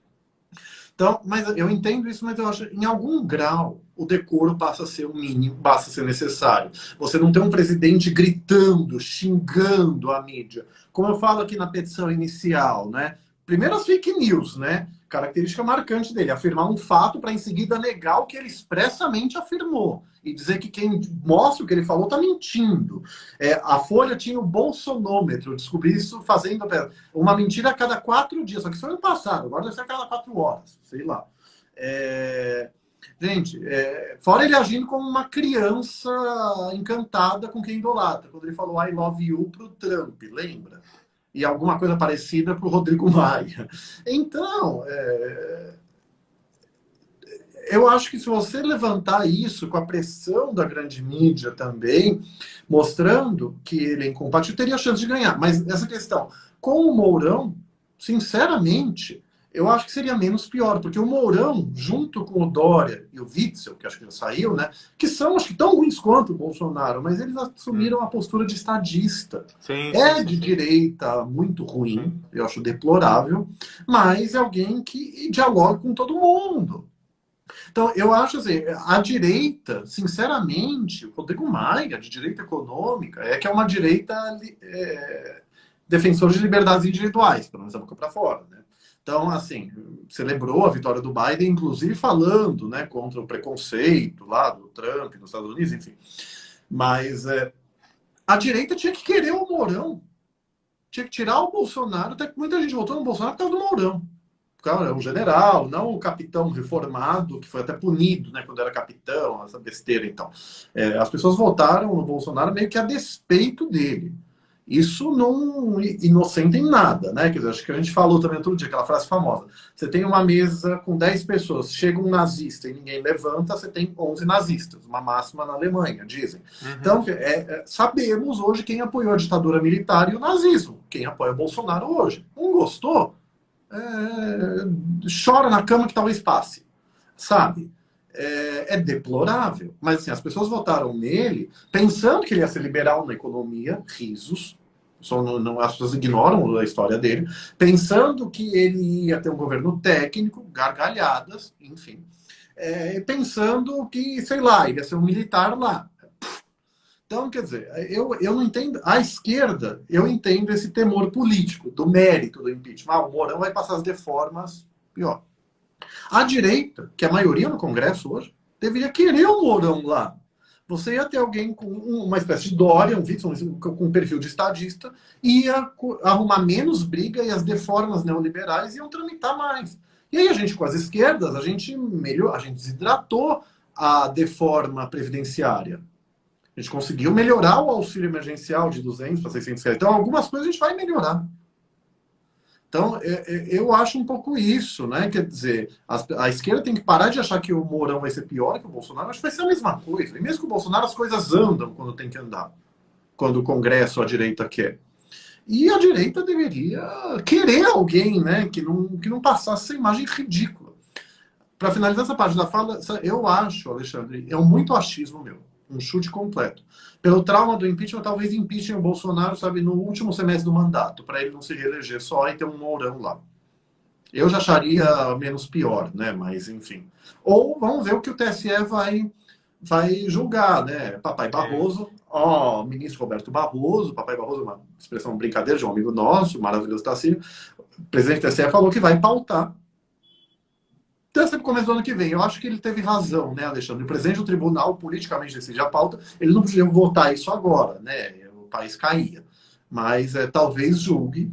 Então, mas eu entendo isso, mas eu acho que em algum grau o decoro passa a ser o mínimo, passa a ser necessário. Você não tem um presidente gritando, xingando a mídia. Como eu falo aqui na petição inicial, né? Primeiro as fake news, né? Característica marcante dele, afirmar um fato para em seguida negar o que ele expressamente afirmou. E dizer que quem mostra o que ele falou está mentindo. A Folha tinha o bolsonômetro, descobri isso fazendo uma mentira a cada 4 dias, só que isso foi ano passado, agora deve ser a cada 4 horas, sei lá. Gente, fora ele agindo como uma criança encantada com quem idolatra, quando ele falou I love you pro Trump, lembra? E alguma coisa parecida para o Rodrigo Maia. Então, eu acho que se você levantar isso com a pressão da grande mídia também, mostrando que ele é incompatível, teria chance de ganhar. Mas essa questão, com o Mourão, sinceramente, eu acho que seria menos pior, porque o Mourão, junto com o Dória e o Witzel, que acho que já saiu, né, que são, acho que tão ruins quanto o Bolsonaro, mas eles assumiram a postura de estadista. Sim, De direita muito ruim, eu acho deplorável, mas é alguém que dialoga com todo mundo. Então, eu acho assim, a direita, sinceramente, o Rodrigo Maia, de direita econômica, que é uma direita defensora de liberdades individuais, pelo menos da boca para fora, né? Então, assim, celebrou a vitória do Biden, inclusive falando, né, contra o preconceito lá do Trump nos Estados Unidos, enfim. Mas a direita tinha que querer o Mourão. Tinha que tirar o Bolsonaro, até que muita gente votou no Bolsonaro por causa do Mourão. É um general, não o capitão reformado, que foi até punido, né, quando era capitão, essa besteira, então. As pessoas votaram no Bolsonaro meio que a despeito dele. Isso não inocente em nada, né? Quer dizer, acho que a gente falou também outro dia, aquela frase famosa. Você tem uma mesa com 10 pessoas, chega um nazista e ninguém levanta, você tem 11 nazistas. Uma máxima na Alemanha, dizem. Uhum. Então, sabemos hoje quem apoiou a ditadura militar e o nazismo. Quem apoia o Bolsonaro hoje. Não gostou? Chora na cama que talvez passe. Sabe? É deplorável. Mas assim, as pessoas votaram nele pensando que ele ia ser liberal na economia, risos, as pessoas ignoram a história dele, pensando que ele ia ter um governo técnico, gargalhadas, enfim. Pensando que, sei lá, ele ia ser um militar lá. Então, quer dizer, eu não entendo. A esquerda, eu entendo esse temor político, do mérito do impeachment. O Mourão vai passar as deformas pior. A direita, que é a maioria no Congresso hoje, deveria querer o Mourão lá. Você ia ter alguém com uma espécie de Dória, um Witzel com um perfil de estadista, ia arrumar menos briga e as deformas neoliberais iam tramitar mais. E aí a gente, com as esquerdas, a gente desidratou a deforma previdenciária. A gente conseguiu melhorar o auxílio emergencial de 200 para 600 reais. Então, algumas coisas a gente vai melhorar. Então, eu acho um pouco isso, né? Quer dizer, a esquerda tem que parar de achar que o Mourão vai ser pior que o Bolsonaro. Acho que vai ser a mesma coisa. E mesmo que o Bolsonaro, as coisas andam quando tem que andar. Quando o Congresso, a direita quer. E a direita deveria querer alguém, né? Que não passasse essa imagem ridícula. Para finalizar essa parte da fala, eu acho, Alexandre, é um muito achismo meu. Um chute completo. Pelo trauma do impeachment, talvez impeachem o Bolsonaro, sabe, no último semestre do mandato, para ele não se reeleger só e ter um Mourão lá. Eu já acharia menos pior, né? Mas, enfim. Ou vamos ver o que o TSE vai julgar, né? Papai Barroso, ministro Roberto Barroso, Papai Barroso é uma expressão brincadeira de um amigo nosso, maravilhoso Tarcísio. O presidente do TSE falou que vai pautar. Então, sempre começo do ano que vem. Eu acho que ele teve razão, né, Alexandre? O presidente do tribunal politicamente decide a pauta, ele não podia votar isso agora, né? O país caía. Mas talvez julgue.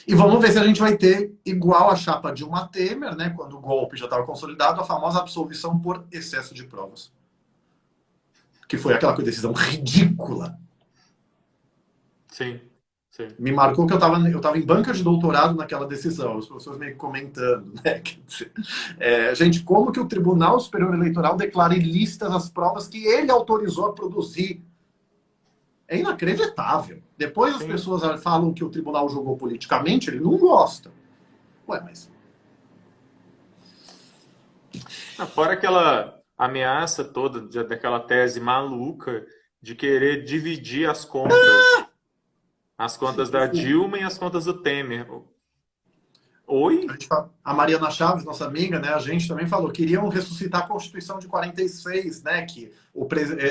E vamos ver se a gente vai ter, igual a chapa Dilma Temer, né? Quando o golpe já estava consolidado, a famosa absolvição por excesso de provas. Que foi aquela decisão ridícula. Sim, sim. Me marcou que eu estava em banca de doutorado naquela decisão, os professores meio comentando, né? Quer dizer, gente, como que o Tribunal Superior Eleitoral declara ilícitas as provas que ele autorizou a produzir? É inacreditável. Depois as pessoas falam que o tribunal julgou politicamente, ele não gosta. Ué, mas... Fora aquela ameaça toda daquela tese maluca de querer dividir as contas. As contas da Dilma e as contas do Temer. Oi? A Mariana Chaves, nossa amiga, né, a gente também falou, queriam ressuscitar a Constituição de 46, né, que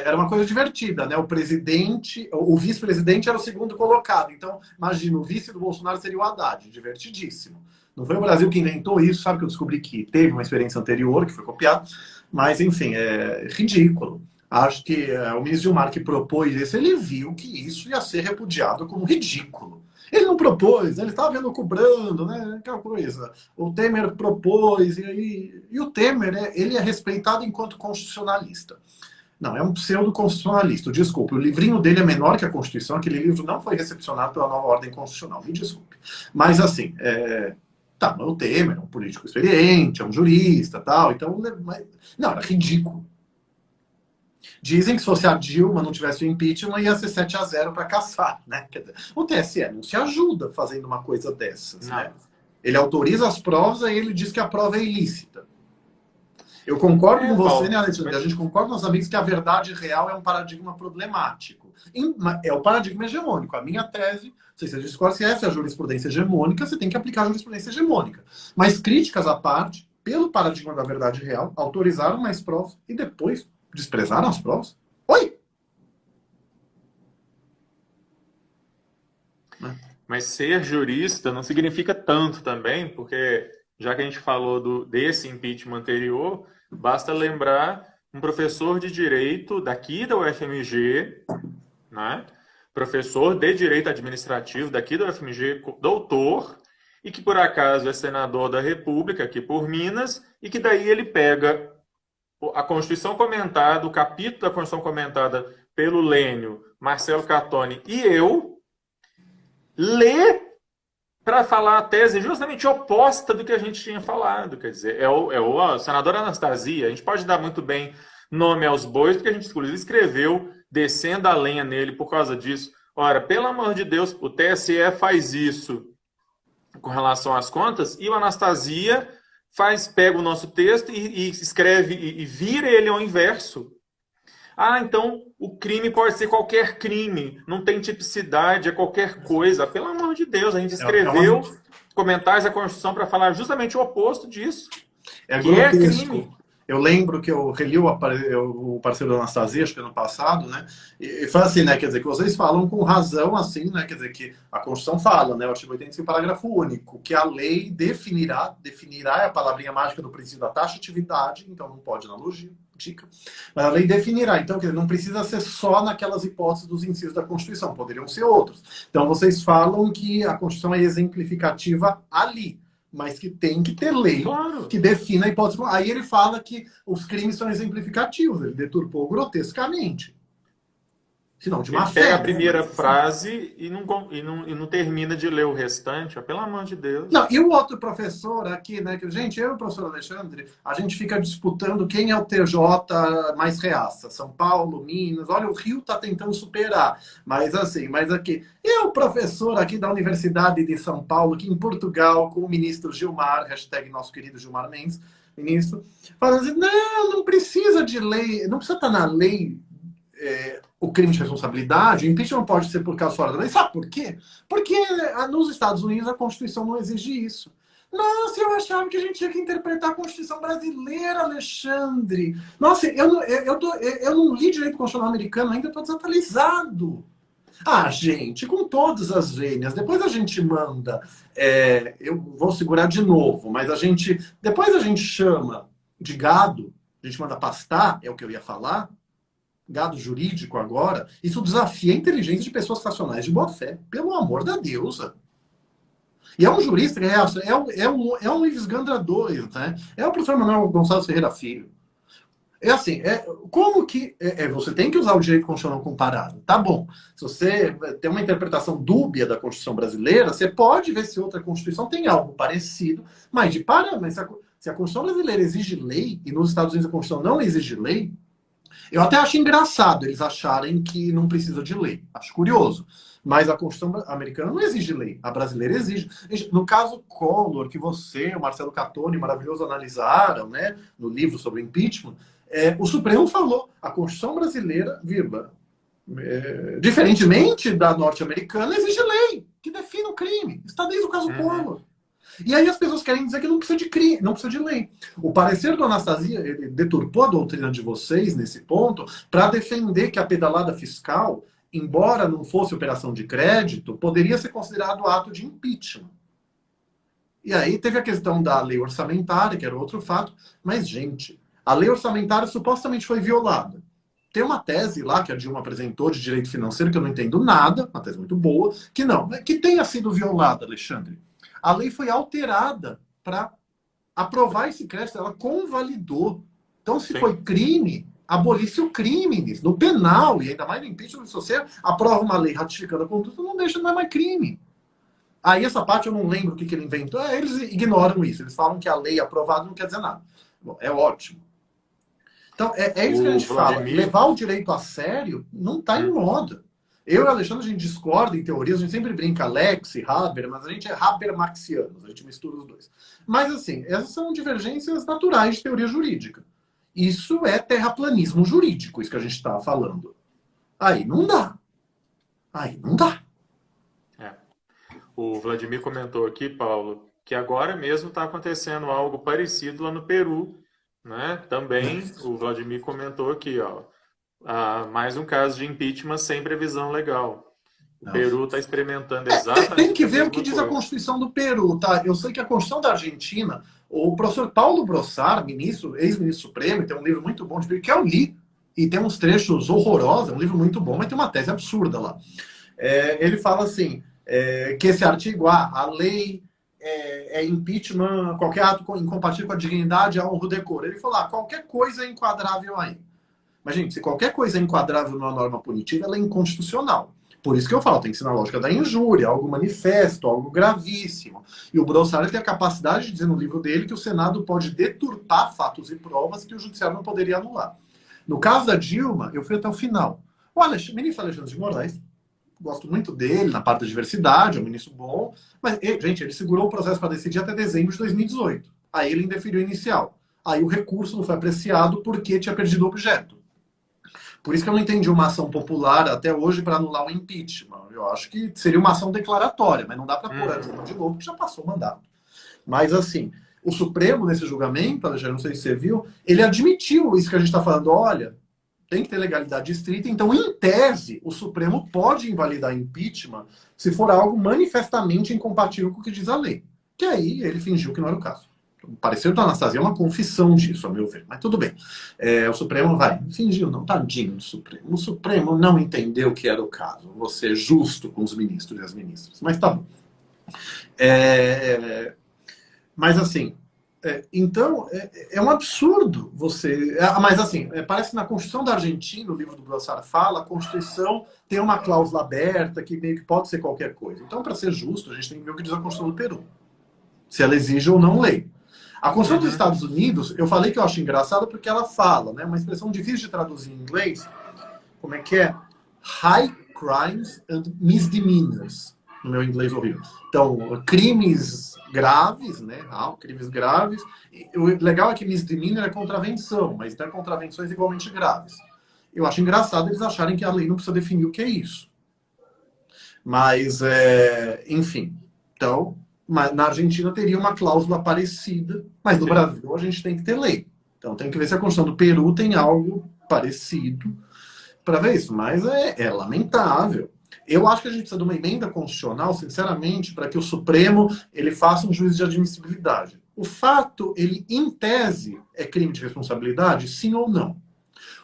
era uma coisa divertida, né, o vice-presidente era o segundo colocado, então, imagina, o vice do Bolsonaro seria o Haddad, divertidíssimo. Não foi o Brasil que inventou isso, sabe que eu descobri que teve uma experiência anterior, que foi copiado, mas, enfim, é ridículo. Acho que o ministro Gilmar que propôs isso, ele viu que isso ia ser repudiado como ridículo. Ele não propôs, ele estava vendo cobrando, né? Aquela coisa. O Temer propôs, e o Temer, ele é respeitado enquanto constitucionalista. Não, é um pseudo-constitucionalista, desculpe. O livrinho dele é menor que a Constituição, aquele livro não foi recepcionado pela nova ordem constitucional, me desculpe. Mas, assim, mas o Temer é um político experiente, é um jurista, tal, então... Não, era ridículo. Dizem que se fosse a Dilma não tivesse o impeachment, ia ser 7-0 para caçar, né? Quer dizer, o TSE não se ajuda fazendo uma coisa dessas, né? Ele autoriza as provas e ele diz que a prova é ilícita. Eu concordo com você, né, Alexandre? A gente concorda com os amigos que a verdade real é um paradigma problemático. É o paradigma hegemônico. A minha tese, não sei se a gente discorda, se essa é a jurisprudência hegemônica, você tem que aplicar a jurisprudência hegemônica. Mas críticas à parte, pelo paradigma da verdade real, autorizaram mais provas e depois desprezaram as provas? Oi! Mas ser jurista não significa tanto também, porque já que a gente falou desse impeachment anterior, basta lembrar um professor de direito daqui da UFMG, né? Professor de direito administrativo daqui da UFMG, doutor, e que por acaso é senador da República aqui por Minas, e que daí ele pega a Constituição comentada, o capítulo da Constituição comentada pelo Lênio, Marcelo Catoni e eu, lê para falar a tese justamente oposta do que a gente tinha falado. Quer dizer, o senador Anastasia, a gente pode dar muito bem nome aos bois, porque a gente inclusive escreveu descendo a lenha nele por causa disso. Ora, pelo amor de Deus, o TSE faz isso com relação às contas, e o Anastasia pega o nosso texto e escreve e vira ele ao inverso. Então o crime pode ser qualquer crime, não tem tipicidade, é qualquer coisa. Pelo amor de Deus, a gente escreveu comentários da Constituição para falar justamente o oposto disso. É crime. Eu lembro que eu reli o parceiro da Anastasia, acho que ano passado, né? E foi assim, né? Quer dizer, que vocês falam com razão, assim, né? Quer dizer, que a Constituição fala, né? O artigo 85, parágrafo único, que a lei definirá é a palavrinha mágica do princípio da taxatividade, então não pode analogia, dica. Mas a lei definirá, então, quer dizer, não precisa ser só naquelas hipóteses dos incisos da Constituição, poderiam ser outros. Então, vocês falam que a Constituição é exemplificativa ali, mas que tem que ter lei que defina a hipótese. Aí ele fala que os crimes são exemplificativos, ele deturpou grotescamente. senão de má Ele pega fé, a né? primeira Mas, assim, frase e não termina de ler o restante. Ó, pelo amor de não, Deus. e o outro professor aqui, né? Que, gente, eu e o professor Alexandre, a gente fica disputando quem é o TJ mais reaça. São Paulo, Minas, olha, o Rio está tentando superar. Mas assim, mas aqui. E o professor aqui da Universidade de São Paulo, que em Portugal, com o ministro Gilmar, hashtag nosso querido Gilmar Mendes, ministro, falando assim: não precisa de lei, não precisa estar na lei o crime de responsabilidade, o impeachment pode ser por causa fora da lei. Sabe por quê? Porque nos Estados Unidos a Constituição não exige isso. Nossa, eu achava que a gente tinha que interpretar a Constituição brasileira, Alexandre. Nossa, eu não li direito constitucional americano ainda, estou desatualizado. Ah, gente, com todas as vênias. Depois a gente manda. Eu vou segurar de novo, mas depois a gente chama de gado, a gente manda pastar, é o que eu ia falar, gado jurídico agora, isso desafia a inteligência de pessoas racionais de boa fé. Pelo amor da deusa. E é um jurista, é um Ives Gandra 2, né? É o professor Manuel Gonçalves Ferreira Filho. É assim, como que você tem que usar o direito constitucional comparado? Tá bom. Se você tem uma interpretação dúbia da Constituição brasileira, você pode ver se outra Constituição tem algo parecido, mas se a Constituição brasileira exige lei, e nos Estados Unidos a Constituição não exige lei, eu até acho engraçado eles acharem que não precisa de lei. Acho curioso. Mas a Constituição americana não exige lei. A brasileira exige. No caso Collor, que você, o Marcelo Catoni, maravilhoso, analisaram, né, no livro sobre impeachment, o Supremo falou, a Constituição brasileira, vírgula, diferentemente da norte-americana, exige lei que define o crime. Está desde o caso Collor. E aí as pessoas querem dizer que não precisa de crime, não precisa de lei. O parecer do Anastasia, ele deturpou a doutrina de vocês nesse ponto para defender que a pedalada fiscal, embora não fosse operação de crédito, poderia ser considerado ato de impeachment. E aí teve a questão da lei orçamentária, que era outro fato, mas, gente, a lei orçamentária supostamente foi violada. Tem uma tese lá que a Dilma apresentou de direito financeiro, que eu não entendo nada, uma tese muito boa, que tenha sido violada, Alexandre. A lei foi alterada para aprovar esse crédito, ela convalidou. Então, se foi crime, abolisse o crime no penal, e ainda mais no impeachment, se você aprova uma lei ratificando a conduta, não deixa, não é mais crime. Aí essa parte eu não lembro o que ele inventou, eles ignoram isso, eles falam que a lei aprovada não quer dizer nada. Bom, é ótimo. Então, é isso que a gente fala. Levar o direito a sério não está em moda. Eu e o Alexandre, a gente discorda em teorias, a gente sempre brinca Lex e Haber, mas a gente é Habermaxianos, a gente mistura os dois. Mas, assim, essas são divergências naturais de teoria jurídica. Isso é terraplanismo jurídico, isso que a gente está falando. Aí não dá. Aí não dá. O Vladimir comentou aqui, Paulo, que agora mesmo está acontecendo algo parecido lá no Peru, né? Também o Vladimir comentou aqui, ó, mais um caso de impeachment sem previsão legal. O Peru está experimentando exatamente. Tem que ver o que diz a Constituição do Peru, tá? Eu sei que a Constituição da Argentina, o professor Paulo Brossard, ex-ministro supremo, tem um livro muito bom de Peru, que eu li, e tem uns trechos horrorosos, é um livro muito bom, mas tem uma tese absurda lá. Ele fala assim, que esse artigo, a lei é impeachment, qualquer ato incompatível com a dignidade, a honra, o decoro. Ele falou, qualquer coisa é enquadrável aí. Mas, gente, se qualquer coisa é enquadrável numa norma punitiva, ela é inconstitucional. Por isso que eu falo, tem que ser na lógica da injúria, algo manifesto, algo gravíssimo. E o Brossard tem a capacidade de dizer no livro dele que o Senado pode deturpar fatos e provas que o Judiciário não poderia anular. No caso da Dilma, eu fui até o final. O ministro Alexandre de Moraes, gosto muito dele na parte da diversidade, é um ministro bom, mas, gente, ele segurou o processo para decidir até dezembro de 2018. Aí ele indeferiu o inicial. Aí o recurso não foi apreciado porque tinha perdido o objeto. Por isso que eu não entendi uma ação popular até hoje para anular o impeachment. Eu acho que seria uma ação declaratória, mas não dá para pôr a Dilma de novo, porque já passou o mandato. Mas, assim, o Supremo, nesse julgamento, Alexandre, não sei se você viu, ele admitiu isso que a gente está falando. Olha, tem que ter legalidade estrita, então, em tese, o Supremo pode invalidar impeachment se for algo manifestamente incompatível com o que diz a lei. Que aí ele fingiu que não era o caso. O parecer do Anastasia é uma confissão disso, a meu ver. Mas tudo bem. O Supremo fingiu, não, tadinho do Supremo. O Supremo não entendeu que era o caso. Vou ser justo com os ministros e as ministras. Mas tá bom. Mas assim, Então, é um absurdo você... mas, assim, parece que na Constituição da Argentina, o livro do Brossard fala, a Constituição tem uma cláusula aberta que meio que pode ser qualquer coisa. Então, para ser justo, a gente tem que ver o que diz a Constituição do Peru. Se ela exige ou não lei. A Constituição dos Estados Unidos, eu falei que eu acho engraçado porque ela fala, né? Uma expressão difícil de traduzir em inglês. Como é que é? High crimes and misdemeanors. No meu inglês horrível. Então, crimes graves, né? Crimes graves. O legal é que misdemeanor é contravenção, mas tem contravenções igualmente graves. Eu acho engraçado eles acharem que a lei não precisa definir o que é isso. Mas, enfim. Então, na Argentina teria uma cláusula parecida, mas no Brasil a gente tem que ter lei. Então tem que ver se a Constituição do Peru tem algo parecido para ver isso. Mas é lamentável. Eu acho que a gente precisa de uma emenda constitucional, sinceramente, para que o Supremo ele faça um juízo de admissibilidade. O fato, ele, em tese, é crime de responsabilidade, sim ou não?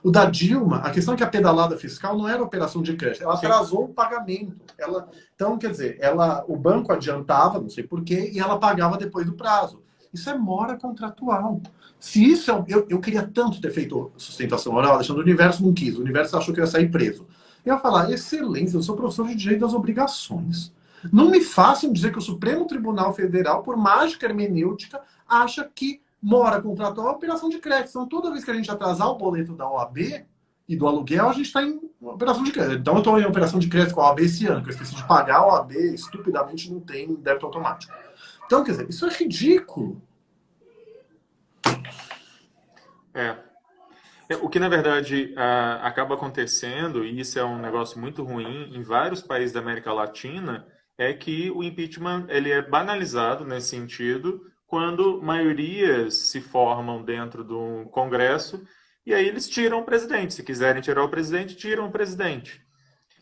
O da Dilma, a questão é que a pedalada fiscal não era operação de crédito, ela atrasou o pagamento. Então, quer dizer, o banco adiantava, não sei porquê, e ela pagava depois do prazo. Isso é mora contratual. Se isso eu queria tanto ter feito sustentação oral, Alexandre, o universo não quis, o universo achou que eu ia sair preso. Eu ia falar, excelência, eu sou professor de direito das obrigações. Não me façam dizer que o Supremo Tribunal Federal, por mágica hermenêutica, acha que mora contratual é operação de crédito. Então, toda vez que a gente atrasar o boleto da OAB e do aluguel, a gente está em operação de crédito. Então, eu estou em operação de crédito com a OAB esse ano, que eu esqueci de pagar, a OAB estupidamente não tem débito automático. Então, quer dizer, isso é ridículo. O que, na verdade, acaba acontecendo, e isso é um negócio muito ruim em vários países da América Latina, é que o impeachment ele é banalizado nesse sentido quando maiorias se formam dentro do Congresso e aí eles tiram o presidente. Se quiserem tirar o presidente, tiram o presidente.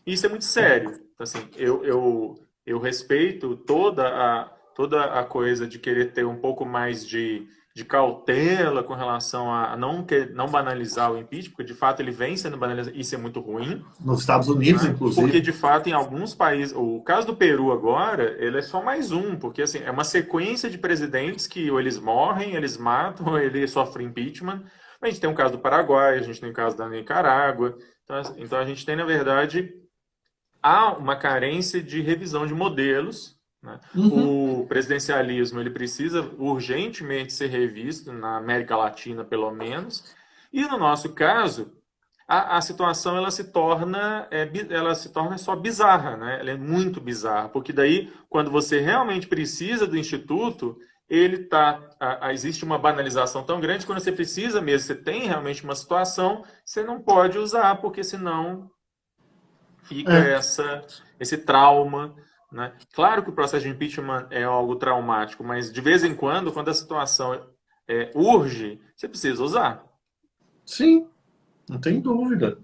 Isso é muito sério. Assim, eu respeito toda a coisa de querer ter um pouco mais de cautela com relação a não banalizar o impeachment, porque de fato ele vem sendo banalizado, isso é muito ruim. Nos Estados Unidos, né? Inclusive. Porque de fato em alguns países, o caso do Peru agora, ele é só mais um, porque assim, é uma sequência de presidentes que ou eles morrem, eles matam, ou ele sofre impeachment. A gente tem o caso do Paraguai, a gente tem o caso da Nicarágua, então a gente tem, na verdade, há uma carência de revisão de modelos. Né? O presidencialismo ele precisa urgentemente ser revisto, na América Latina pelo menos, e no nosso caso a situação ela se torna só bizarra, né? Ela é muito bizarra, porque daí quando você realmente precisa do instituto existe uma banalização tão grande que quando você precisa mesmo, você tem realmente uma situação, você não pode usar, porque senão fica esse trauma. Né? Claro que o processo de impeachment é algo traumático, mas de vez em quando a situação urge, você precisa usar. Sim, não tem dúvida.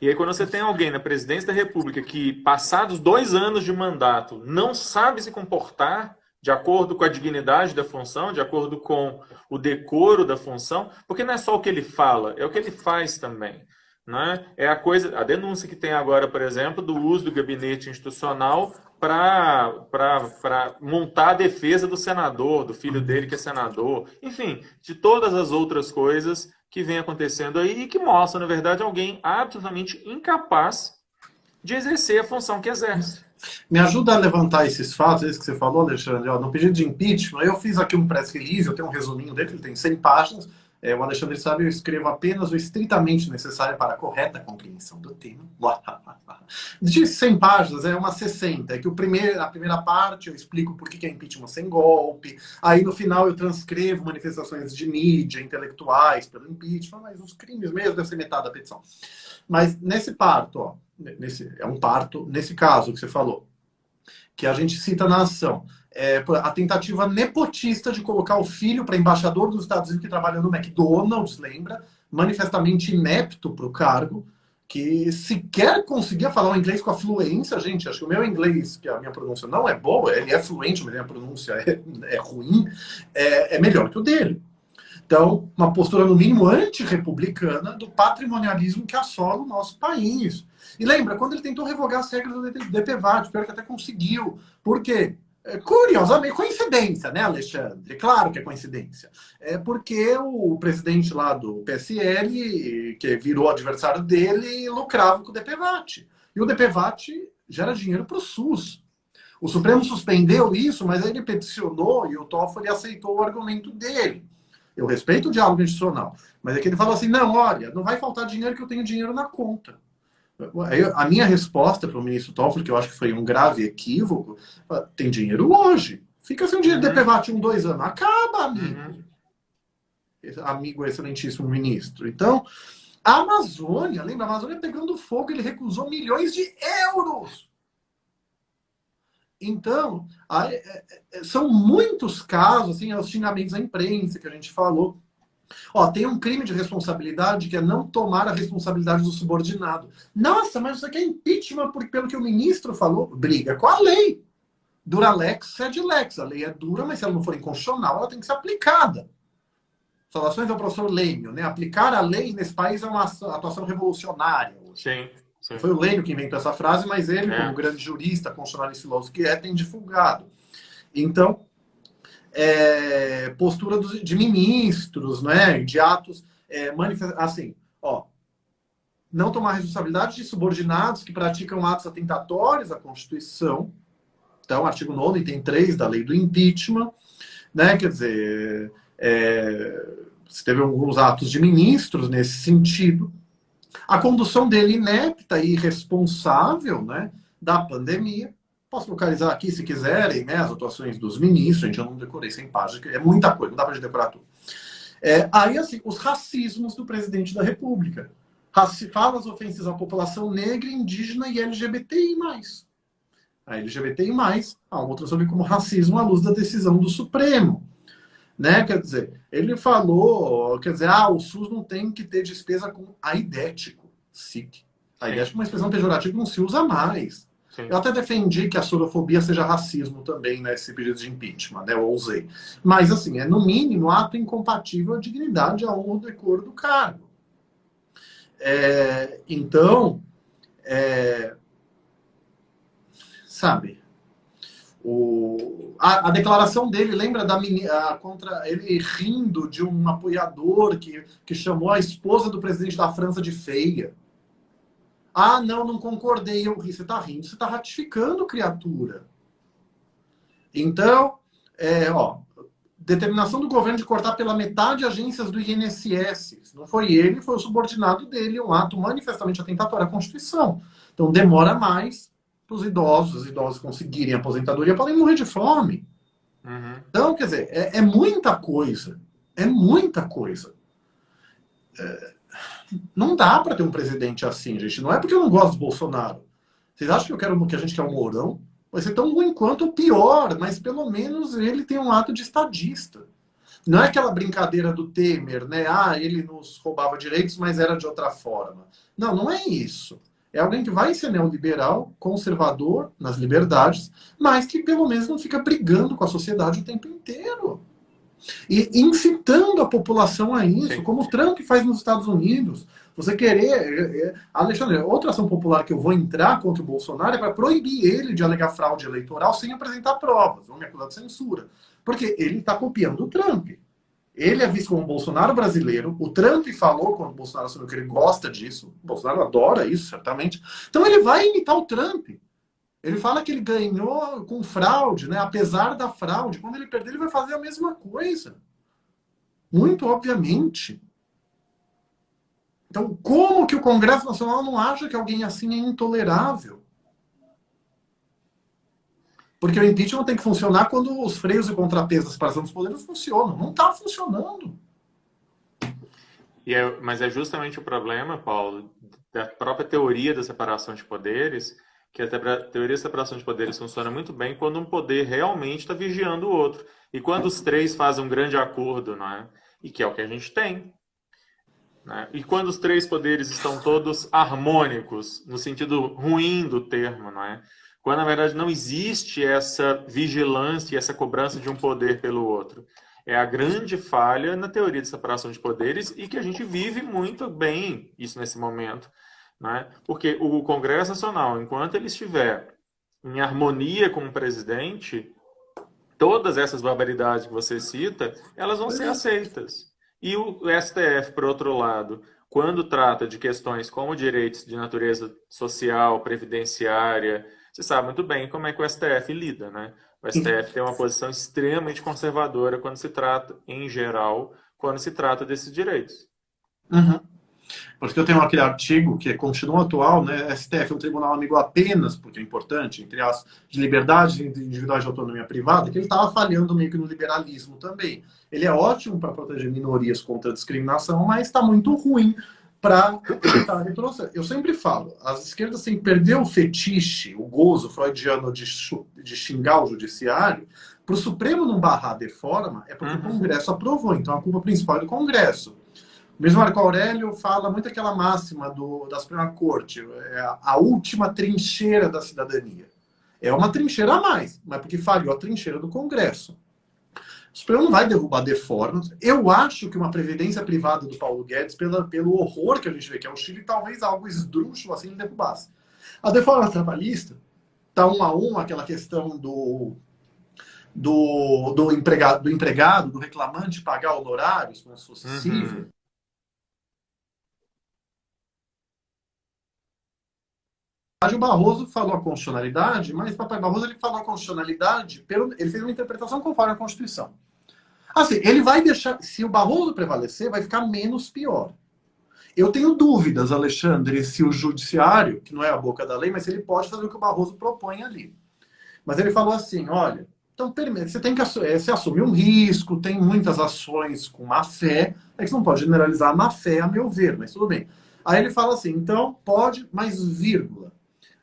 E aí quando você tem alguém na presidência da República que, passados 2 anos de mandato, não sabe se comportar de acordo com a dignidade da função, de acordo com o decoro da função, porque não é só o que ele fala, é o que ele faz também. Né? É a denúncia que tem agora, por exemplo, do uso do gabinete institucional para montar a defesa do senador, do filho dele que é senador, enfim, de todas as outras coisas que vem acontecendo aí e que mostram, na verdade, alguém absolutamente incapaz de exercer a função que exerce. Me ajuda a levantar esses fatos, esse que você falou, Alexandre, no pedido de impeachment, eu fiz aqui um press release, eu tenho um resuminho dele, ele tem 100 páginas, o Alexandre sabe, eu escrevo apenas o estritamente necessário para a correta compreensão do tema. De 100 páginas, é umas 60. É que a primeira parte eu explico por que é impeachment sem golpe. Aí no final eu transcrevo manifestações de mídia, intelectuais pelo impeachment, mas os crimes mesmo devem ser metade da petição. Mas nesse parto, é um parto, nesse caso que você falou, que a gente cita na ação, a tentativa nepotista de colocar o filho para embaixador dos Estados Unidos que trabalha no McDonald's, lembra? Manifestamente inepto para o cargo, que sequer conseguia falar o inglês com a fluência, gente. Acho que o meu inglês, que a minha pronúncia não é boa, ele é fluente, mas a minha pronúncia é ruim, é melhor que o dele. Então, uma postura, no mínimo, antirrepublicana do patrimonialismo que assola o nosso país. E lembra, quando ele tentou revogar as regras do DPVAT, pior que até conseguiu. Por quê? Curiosamente, coincidência, né, Alexandre? Claro que é coincidência. É porque o presidente lá do PSL, que virou adversário dele, lucrava com o DPVAT. E o DPVAT gera dinheiro para o SUS. O Supremo suspendeu isso, mas aí ele peticionou e o Toffoli aceitou o argumento dele. Eu respeito o diálogo institucional, mas é que ele falou assim: não, olha, não vai faltar dinheiro que eu tenho dinheiro na conta. A minha resposta para o ministro Toffoli, que eu acho que foi um grave equívoco, tem dinheiro hoje. Fica sem o dinheiro de Uhum, DPVAT 2 anos. Acaba, amigo. uhum. Amigo, excelentíssimo ministro. Então, a Amazônia, lembra? A Amazônia pegando fogo, ele recusou milhões de euros. Então, são muitos casos, assim, os xingamentos à imprensa que a gente falou. Ó, tem um crime de responsabilidade que é não tomar a responsabilidade do subordinado. Nossa, mas você quer impeachment pelo que o ministro falou? Briga com a lei. Dura lex, sed lex. A lei é dura, mas se ela não for inconstitucional, ela tem que ser aplicada. Saudações ao professor Lênio, né? Aplicar a lei nesse país é uma atuação revolucionária hoje. Sim, sim. Foi o Lênio que inventou essa frase, mas ele, como É. grande jurista, constitucionalista e filósofo que é, tem divulgado. Então, postura de ministros, né, de atos, assim, ó, não tomar responsabilidade de subordinados que praticam atos atentatórios à Constituição, então, artigo 9º, item 3 da lei do impeachment, né, quer dizer, se teve alguns atos de ministros nesse sentido, a condução dele inepta e irresponsável, né, da pandemia. Posso localizar aqui, se quiserem, né, as atuações dos ministros. Gente, eu não decorei sem página, é muita coisa, não dá para decorar tudo. Aí, assim, os racismos do presidente da República. Falas ofensas à população negra, indígena e LGBTI+. A LGBTI+, há outra sobre como racismo à luz da decisão do Supremo. Né? Quer dizer, ele falou, quer dizer, o SUS não tem que ter despesa com aidético, SIC. Aidético é uma expressão pejorativa que não se usa mais. Sim. Eu até defendi que a sorofobia seja racismo também nesse pedido de impeachment, né? Eu ousei. Mas, assim, é no mínimo ato incompatível à dignidade, à honra, ao decoro do cargo. Então, sabe, a declaração dele, lembra da menina contra ele rindo de um apoiador que chamou a esposa do presidente da França de feia? Não concordei, eu ri. Você está rindo, você está ratificando, criatura. Então, determinação do governo de cortar pela metade agências do INSS. Não foi ele, foi o subordinado dele, um ato manifestamente atentatório à Constituição. Então, demora mais para os idosos conseguirem aposentadoria, podem morrer de fome. Uhum. Então, quer dizer, é muita coisa. É muita coisa. Não dá para ter um presidente assim, gente. Não é porque eu não gosto do Bolsonaro. Vocês acham que a gente quer um Mourão? Vai ser tão ruim quanto o pior, mas pelo menos ele tem um ato de estadista. Não é aquela brincadeira do Temer, né? Ele nos roubava direitos, mas era de outra forma. Não é isso. É alguém que vai ser neoliberal, conservador nas liberdades, mas que pelo menos não fica brigando com a sociedade o tempo inteiro. E incitando a população a isso, Sim. como o Trump faz nos Estados Unidos. Você querer... Alexandre, outra ação popular que eu vou entrar contra o Bolsonaro é para proibir ele de alegar fraude eleitoral sem apresentar provas. Vão me acusar de censura. Porque ele está copiando o Trump. Ele é visto como um Bolsonaro brasileiro. O Trump falou, quando o Bolsonaro assumiu, que ele gosta disso. O Bolsonaro adora isso, certamente. Então ele vai imitar o Trump. Ele fala que ele ganhou com fraude, né? Apesar da fraude. Quando ele perder, ele vai fazer a mesma coisa. Muito obviamente. Então, como que o Congresso Nacional não acha que alguém assim é intolerável? Porque o impeachment tem que funcionar quando os freios e contrapesos da separação dos poderes funcionam. Não está funcionando. Mas é justamente o problema, Paulo, da própria teoria da separação de poderes, que a teoria da separação de poderes funciona muito bem quando um poder realmente está vigiando o outro. E quando os três fazem um grande acordo, não é? E que é o que a gente tem. Né? E quando os três poderes estão todos harmônicos, no sentido ruim do termo, não é? Quando, na verdade, não existe essa vigilância e essa cobrança de um poder pelo outro. É a grande falha na teoria de separação de poderes e que a gente vive muito bem isso nesse momento. Né? Porque o Congresso Nacional, enquanto ele estiver em harmonia com o presidente, todas essas barbaridades que você cita, elas vão ser aceitas. E o STF, por outro lado, quando trata de questões como direitos de natureza social, previdenciária, você sabe muito bem como é que o STF lida, né? O STF tem uma posição extremamente conservadora quando se trata, em geral, quando se trata desses direitos. Uhum. Porque eu tenho aquele artigo que continua atual, né? STF é um tribunal amigo apenas, porque é importante, entre as de liberdade individual de autonomia privada, que ele estava falhando meio que no liberalismo também. Ele é ótimo para proteger minorias contra a discriminação, mas está muito ruim para evitar retrocesso. Eu sempre falo, as esquerdas têm que perder o fetiche, o gozo freudiano de xingar o judiciário, para o Supremo não barrar a reforma, é porque o Congresso aprovou, então a culpa principal é do Congresso. Mesmo Marco Aurélio fala muito aquela máxima da Suprema Corte, é a última trincheira da cidadania. É uma trincheira a mais, mas porque falhou a trincheira do Congresso. O Supremo não vai derrubar deformas. Eu acho que uma previdência privada do Paulo Guedes, pelo horror que a gente vê que é o Chile, talvez algo esdrúxulo assim ele derrubasse. A deforma trabalhista está 1 a 1 aquela questão do empregado, do reclamante pagar honorários como se fosse cível. O Barroso falou a constitucionalidade, mas Papai Barroso ele falou a constitucionalidade, ele fez uma interpretação conforme a Constituição. Assim, ele vai deixar, se o Barroso prevalecer, vai ficar menos pior. Eu tenho dúvidas, Alexandre, se o judiciário, que não é a boca da lei, mas se ele pode fazer o que o Barroso propõe ali. Mas ele falou assim, olha, então você tem que você assumir um risco, tem muitas ações com má fé, é que você não pode generalizar a má fé, a meu ver, mas tudo bem. Aí ele fala assim, então pode, mas vírgula.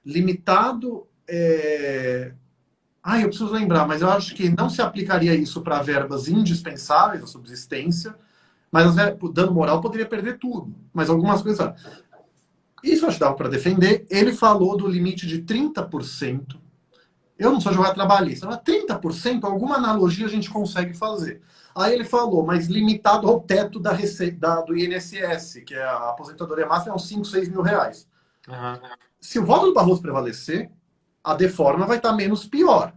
Limitado. Eu preciso lembrar, mas eu acho que não se aplicaria isso para verbas indispensáveis, a subsistência, mas o dano moral poderia perder tudo. Mas algumas coisas. Isso eu acho que dava para defender. Ele falou do limite de 30%. Eu não sou advogado trabalhista, mas 30%, alguma analogia a gente consegue fazer. Aí ele falou, mas limitado ao teto do INSS, que é a aposentadoria máxima, é uns 5, 6 mil reais. Se o voto do Barroso prevalecer, a deforma vai estar menos pior.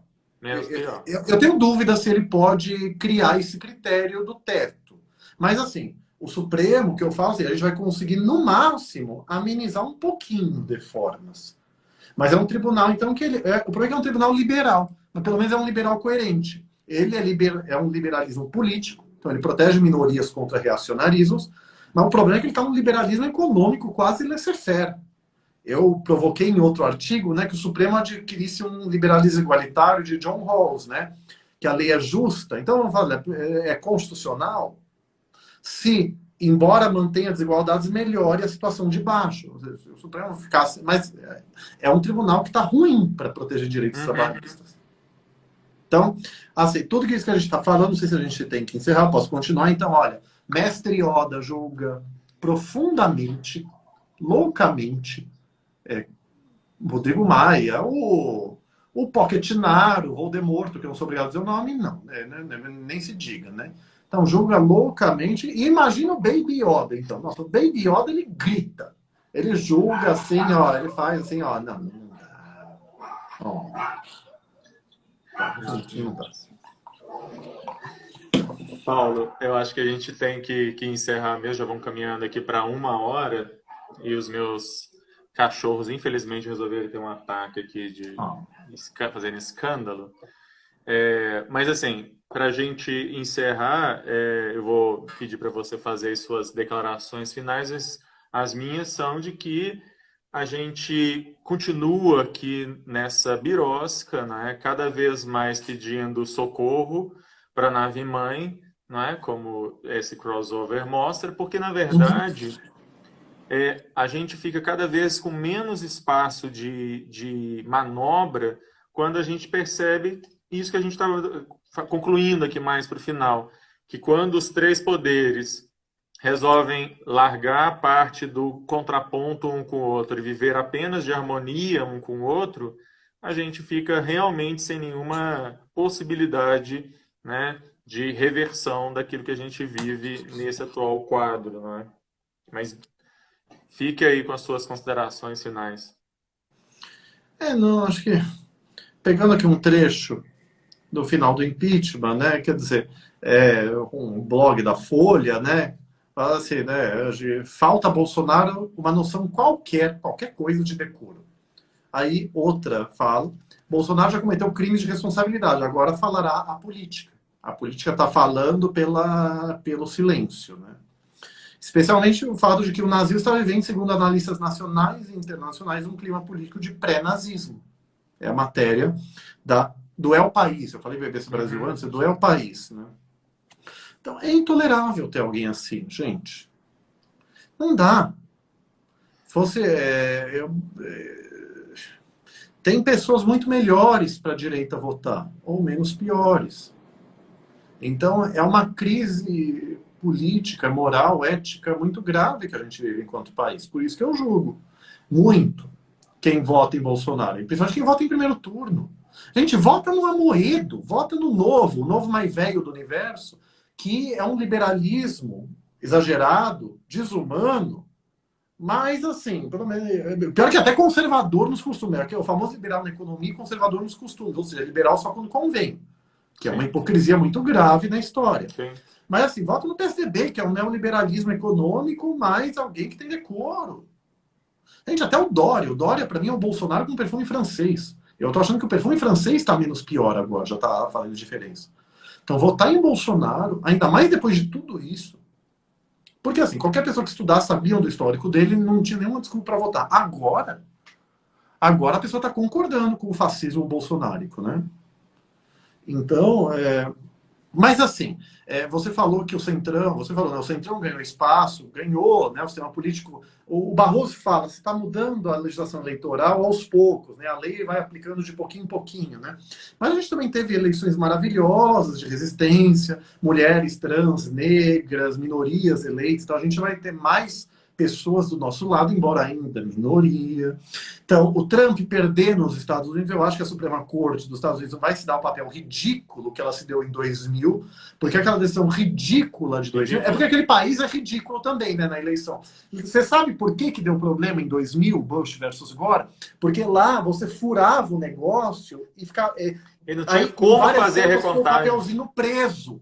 Eu tenho dúvida se ele pode criar esse critério do teto. Mas, assim, o Supremo, que eu falo assim, a gente vai conseguir, no máximo, amenizar um pouquinho deformas. Mas é um tribunal, então, o problema é que é um tribunal liberal. Mas, pelo menos, é um liberal coerente. Ele é um liberalismo político, então ele protege minorias contra reacionarismos, mas o problema é que ele está num liberalismo econômico quase laissez-faire. Eu provoquei em outro artigo, né, que o Supremo adquirisse um liberalismo igualitário de John Rawls, né, que a lei é justa. Então, vamos falar, é constitucional se, embora mantenha desigualdades, melhore a situação de baixo. O Supremo ficasse... Mas é um tribunal que está ruim para proteger direitos trabalhistas. Então, assim, tudo isso que a gente está falando, não sei se a gente tem que encerrar, posso continuar. Então, olha, Mestre Yoda julga profundamente, loucamente, Rodrigo Maia, o Pochettinato, o Voldemorto, que eu não sou obrigado a dizer o nome, não, nem se diga, né? Então, julga loucamente, e imagina o Baby Yoda, então. Nossa, o Baby Yoda, ele grita, ele julga assim, ó, ele faz assim, ó, não dá. Ó. Não dá. Paulo, eu acho que a gente tem que encerrar mesmo, já vamos caminhando aqui para 1 hora, e os meus cachorros, infelizmente, resolveram ter um ataque aqui de fazendo escândalo. Mas, assim, para a gente encerrar, eu vou pedir para você fazer as suas declarações finais. As minhas são de que a gente continua aqui nessa birosca, né, cada vez mais pedindo socorro para a nave-mãe, né, como esse crossover mostra, porque, na verdade... a gente fica cada vez com menos espaço de manobra quando a gente percebe isso que a gente estava concluindo aqui mais para o final, que quando os três poderes resolvem largar parte do contraponto um com o outro e viver apenas de harmonia um com o outro, a gente fica realmente sem nenhuma possibilidade, né, de reversão daquilo que a gente vive nesse atual quadro, né? Mas fique aí com as suas considerações finais. Não, acho que pegando aqui um trecho no final do impeachment, né? Quer dizer, um blog da Folha, né? Fala assim, né? Falta a Bolsonaro uma noção qualquer coisa de decoro. Aí outra fala, Bolsonaro já cometeu crimes de responsabilidade, agora falará a política. A política está falando pelo silêncio, né? Especialmente o fato de que o nazismo está vivendo, segundo analistas nacionais e internacionais, um clima político de pré-nazismo. É a matéria do El País. Eu falei BBC Brasil antes, do El País, né? Então, é intolerável ter alguém assim, gente. Não dá. Tem pessoas muito melhores para a direita votar, ou menos piores. Então, é uma crise política, moral, ética muito grave que a gente vive enquanto país. Por isso que eu julgo muito quem vota em Bolsonaro, e principalmente quem vota em primeiro turno. Gente, vota no Amoedo, vota no Novo, o novo mais velho do universo, que é um liberalismo exagerado, desumano, mas assim, pelo menos, pior que até conservador nos costumes, é o famoso liberal na economia e conservador nos costumes, ou seja, liberal só quando convém, que é uma hipocrisia muito grave na história. Sim. Mas assim, vota no PSDB, que é um neoliberalismo econômico, mas alguém que tem decoro. Gente, até o Dória para mim é o Bolsonaro com perfume francês. Eu tô achando que o perfume francês está menos pior agora, já tá fazendo diferença. Então, votar em Bolsonaro, ainda mais depois de tudo isso, porque assim, qualquer pessoa que estudasse sabia do histórico dele, não tinha nenhuma desculpa para votar. Agora a pessoa está concordando com o fascismo bolsonárico, né? Então, mas assim, você falou que o Centrão, o Centrão ganhou espaço, ganhou, né, o sistema político. O Barroso fala, você está mudando a legislação eleitoral aos poucos, né? A lei vai aplicando de pouquinho em pouquinho, né? Mas a gente também teve eleições maravilhosas de resistência, mulheres trans, negras, minorias eleitas, então a gente vai ter mais pessoas do nosso lado, embora ainda minoria. Então, o Trump perder nos Estados Unidos, eu acho que a Suprema Corte dos Estados Unidos vai se dar o papel ridículo que ela se deu em 2000, porque aquela decisão ridícula de 2000, é porque aquele país é ridículo também, né, na eleição. E você sabe por que deu problema em 2000, Bush versus Gore? Porque lá você furava o negócio e ficava... E não tinha como fazer a recontagem. O papelzinho preso.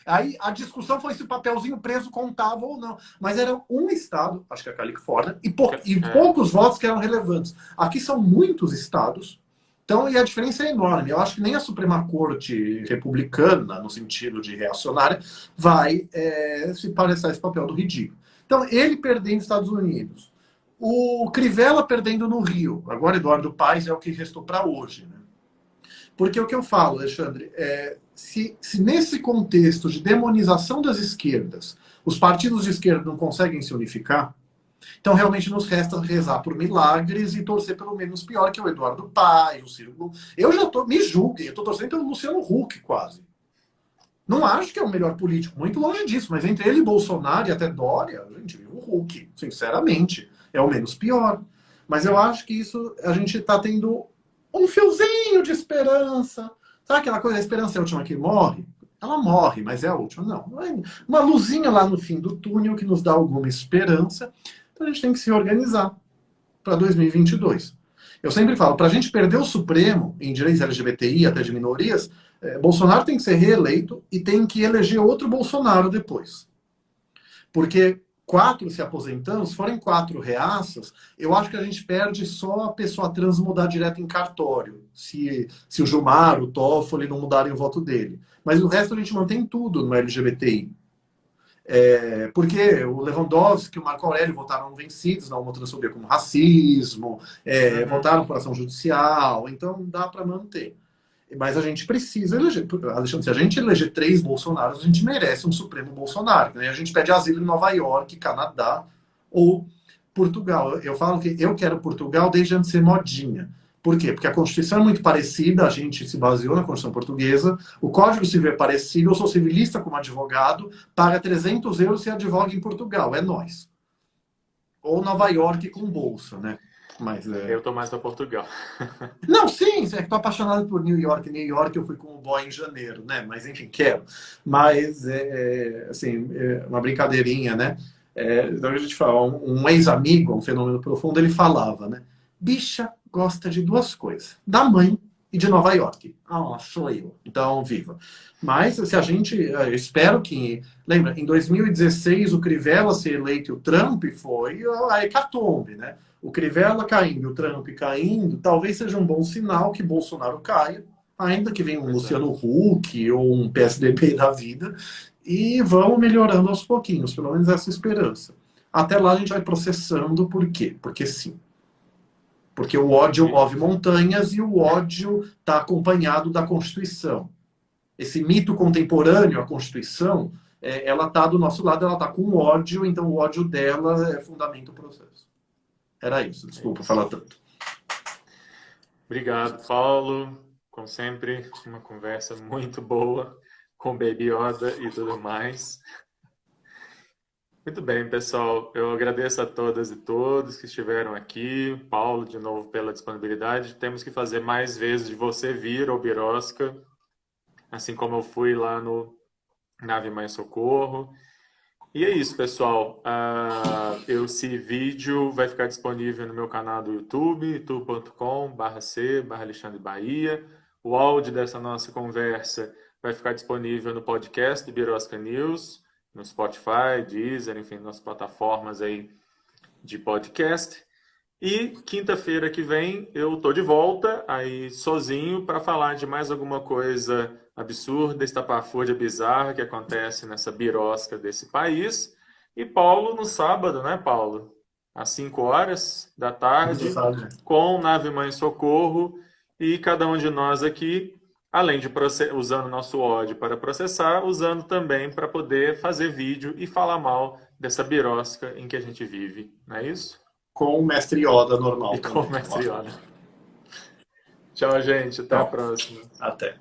Aí a discussão foi se o papelzinho preso contava ou não. Mas era um estado, acho que é a Califórnia, e poucos votos que eram relevantes. Aqui são muitos estados, então, e a diferença é enorme. Eu acho que nem a Suprema Corte republicana, no sentido de reacionária, vai se parecer esse papel do ridículo. Então, ele perdendo nos Estados Unidos. O Crivella perdendo no Rio. Agora, Eduardo Paes é o que restou para hoje, né? Porque o que eu falo, Alexandre, se nesse contexto de demonização das esquerdas, os partidos de esquerda não conseguem se unificar, então realmente nos resta rezar por milagres e torcer pelo menos pior, que é o Eduardo Paes, o Ciro Gomes. Eu já me julguem, eu estou torcendo pelo Luciano Huck, quase. Não acho que é o melhor político, muito longe disso, mas entre ele e Bolsonaro e até Dória, a gente viu o Huck, sinceramente, é o menos pior. Mas eu acho que isso, a gente está tendo um fiozinho de esperança. Sabe aquela coisa, a esperança é a última que morre? Ela morre, mas é a última. Não. Uma luzinha lá no fim do túnel que nos dá alguma esperança. Então a gente tem que se organizar para 2022. Eu sempre falo, para a gente perder o Supremo em direitos LGBTI, até de minorias, Bolsonaro tem que ser reeleito e tem que eleger outro Bolsonaro depois. Porque 4 se aposentando, se forem 4 reaças, eu acho que a gente perde só a pessoa trans mudar direto em cartório. Se o Gilmar, o Toffoli não mudarem o voto dele. Mas o resto a gente mantém tudo no LGBTI. Porque o Lewandowski e o Marco Aurélio votaram vencidos na homotransfobia como racismo, votaram por ação judicial, então dá para manter. Mas a gente precisa eleger. Alexandre, se a gente eleger 3 Bolsonaros, a gente merece um Supremo Bolsonaro. Né? A gente pede asilo em Nova York, Canadá ou Portugal. Eu falo que eu quero Portugal desde antes de ser modinha. Por quê? Porque a Constituição é muito parecida, a gente se baseou na Constituição portuguesa, o Código Civil é parecido, eu sou civilista como advogado, paga 300 euros e advoga em Portugal, é nós. Ou Nova York com bolsa, né? Mas, eu tô mais para Portugal. Não, sim, é que tô apaixonado por New York. New York eu fui com o boy em janeiro, né? Mas enfim, quero. Mas, assim, uma brincadeirinha, né? Então a gente fala, um ex-amigo, um fenômeno profundo, ele falava, né? Bicha gosta de 2 coisas, da mãe e de Nova York. Ah, sou eu. Então, viva. Mas se a gente, eu espero que, lembra, em 2016 o Crivella ser eleito e o Trump foi a hecatombe, né? O Crivella caindo, o Trump caindo, talvez seja um bom sinal que Bolsonaro caia, ainda que venha um Pois é. Luciano Huck ou um PSDB da vida, e vamos melhorando aos pouquinhos, pelo menos essa esperança. Até lá a gente vai processando, por quê? Porque sim. Porque o ódio Entendi. move montanhas e o ódio está acompanhado da Constituição. Esse mito contemporâneo, a Constituição, ela está do nosso lado, ela está com ódio, então o ódio dela fundamenta o processo. Era isso, É desculpa isso. falar tanto. Obrigado, Paulo. Como sempre, uma conversa muito boa com Baby Yoda e tudo mais. Muito bem, pessoal. Eu agradeço a todas e todos que estiveram aqui. Paulo, de novo, pela disponibilidade. Temos que fazer mais vezes de você vir ao Birosca, assim como eu fui lá no Nave Mãe Socorro. E é isso, pessoal. Esse vídeo vai ficar disponível no meu canal do YouTube, youtube.com/c/Alexandre Bahia. O áudio dessa nossa conversa vai ficar disponível no podcast do Birosca News, no Spotify, Deezer, enfim, nas plataformas aí de podcast. E quinta-feira que vem eu tô de volta aí sozinho para falar de mais alguma coisa absurda, estapafúrdia, bizarra que acontece nessa birosca desse país. E Paulo no sábado, né, Paulo? Às 5 horas da Você tarde, sabe. com Nave Mãe Socorro e cada um de nós aqui, além de usando nosso ódio para processar, usando também para poder fazer vídeo e falar mal dessa birosca em que a gente vive, não é isso? Com o mestre Yoda E normal com o também. mestre Yoda. Tchau, gente. Até a Então, próxima. até.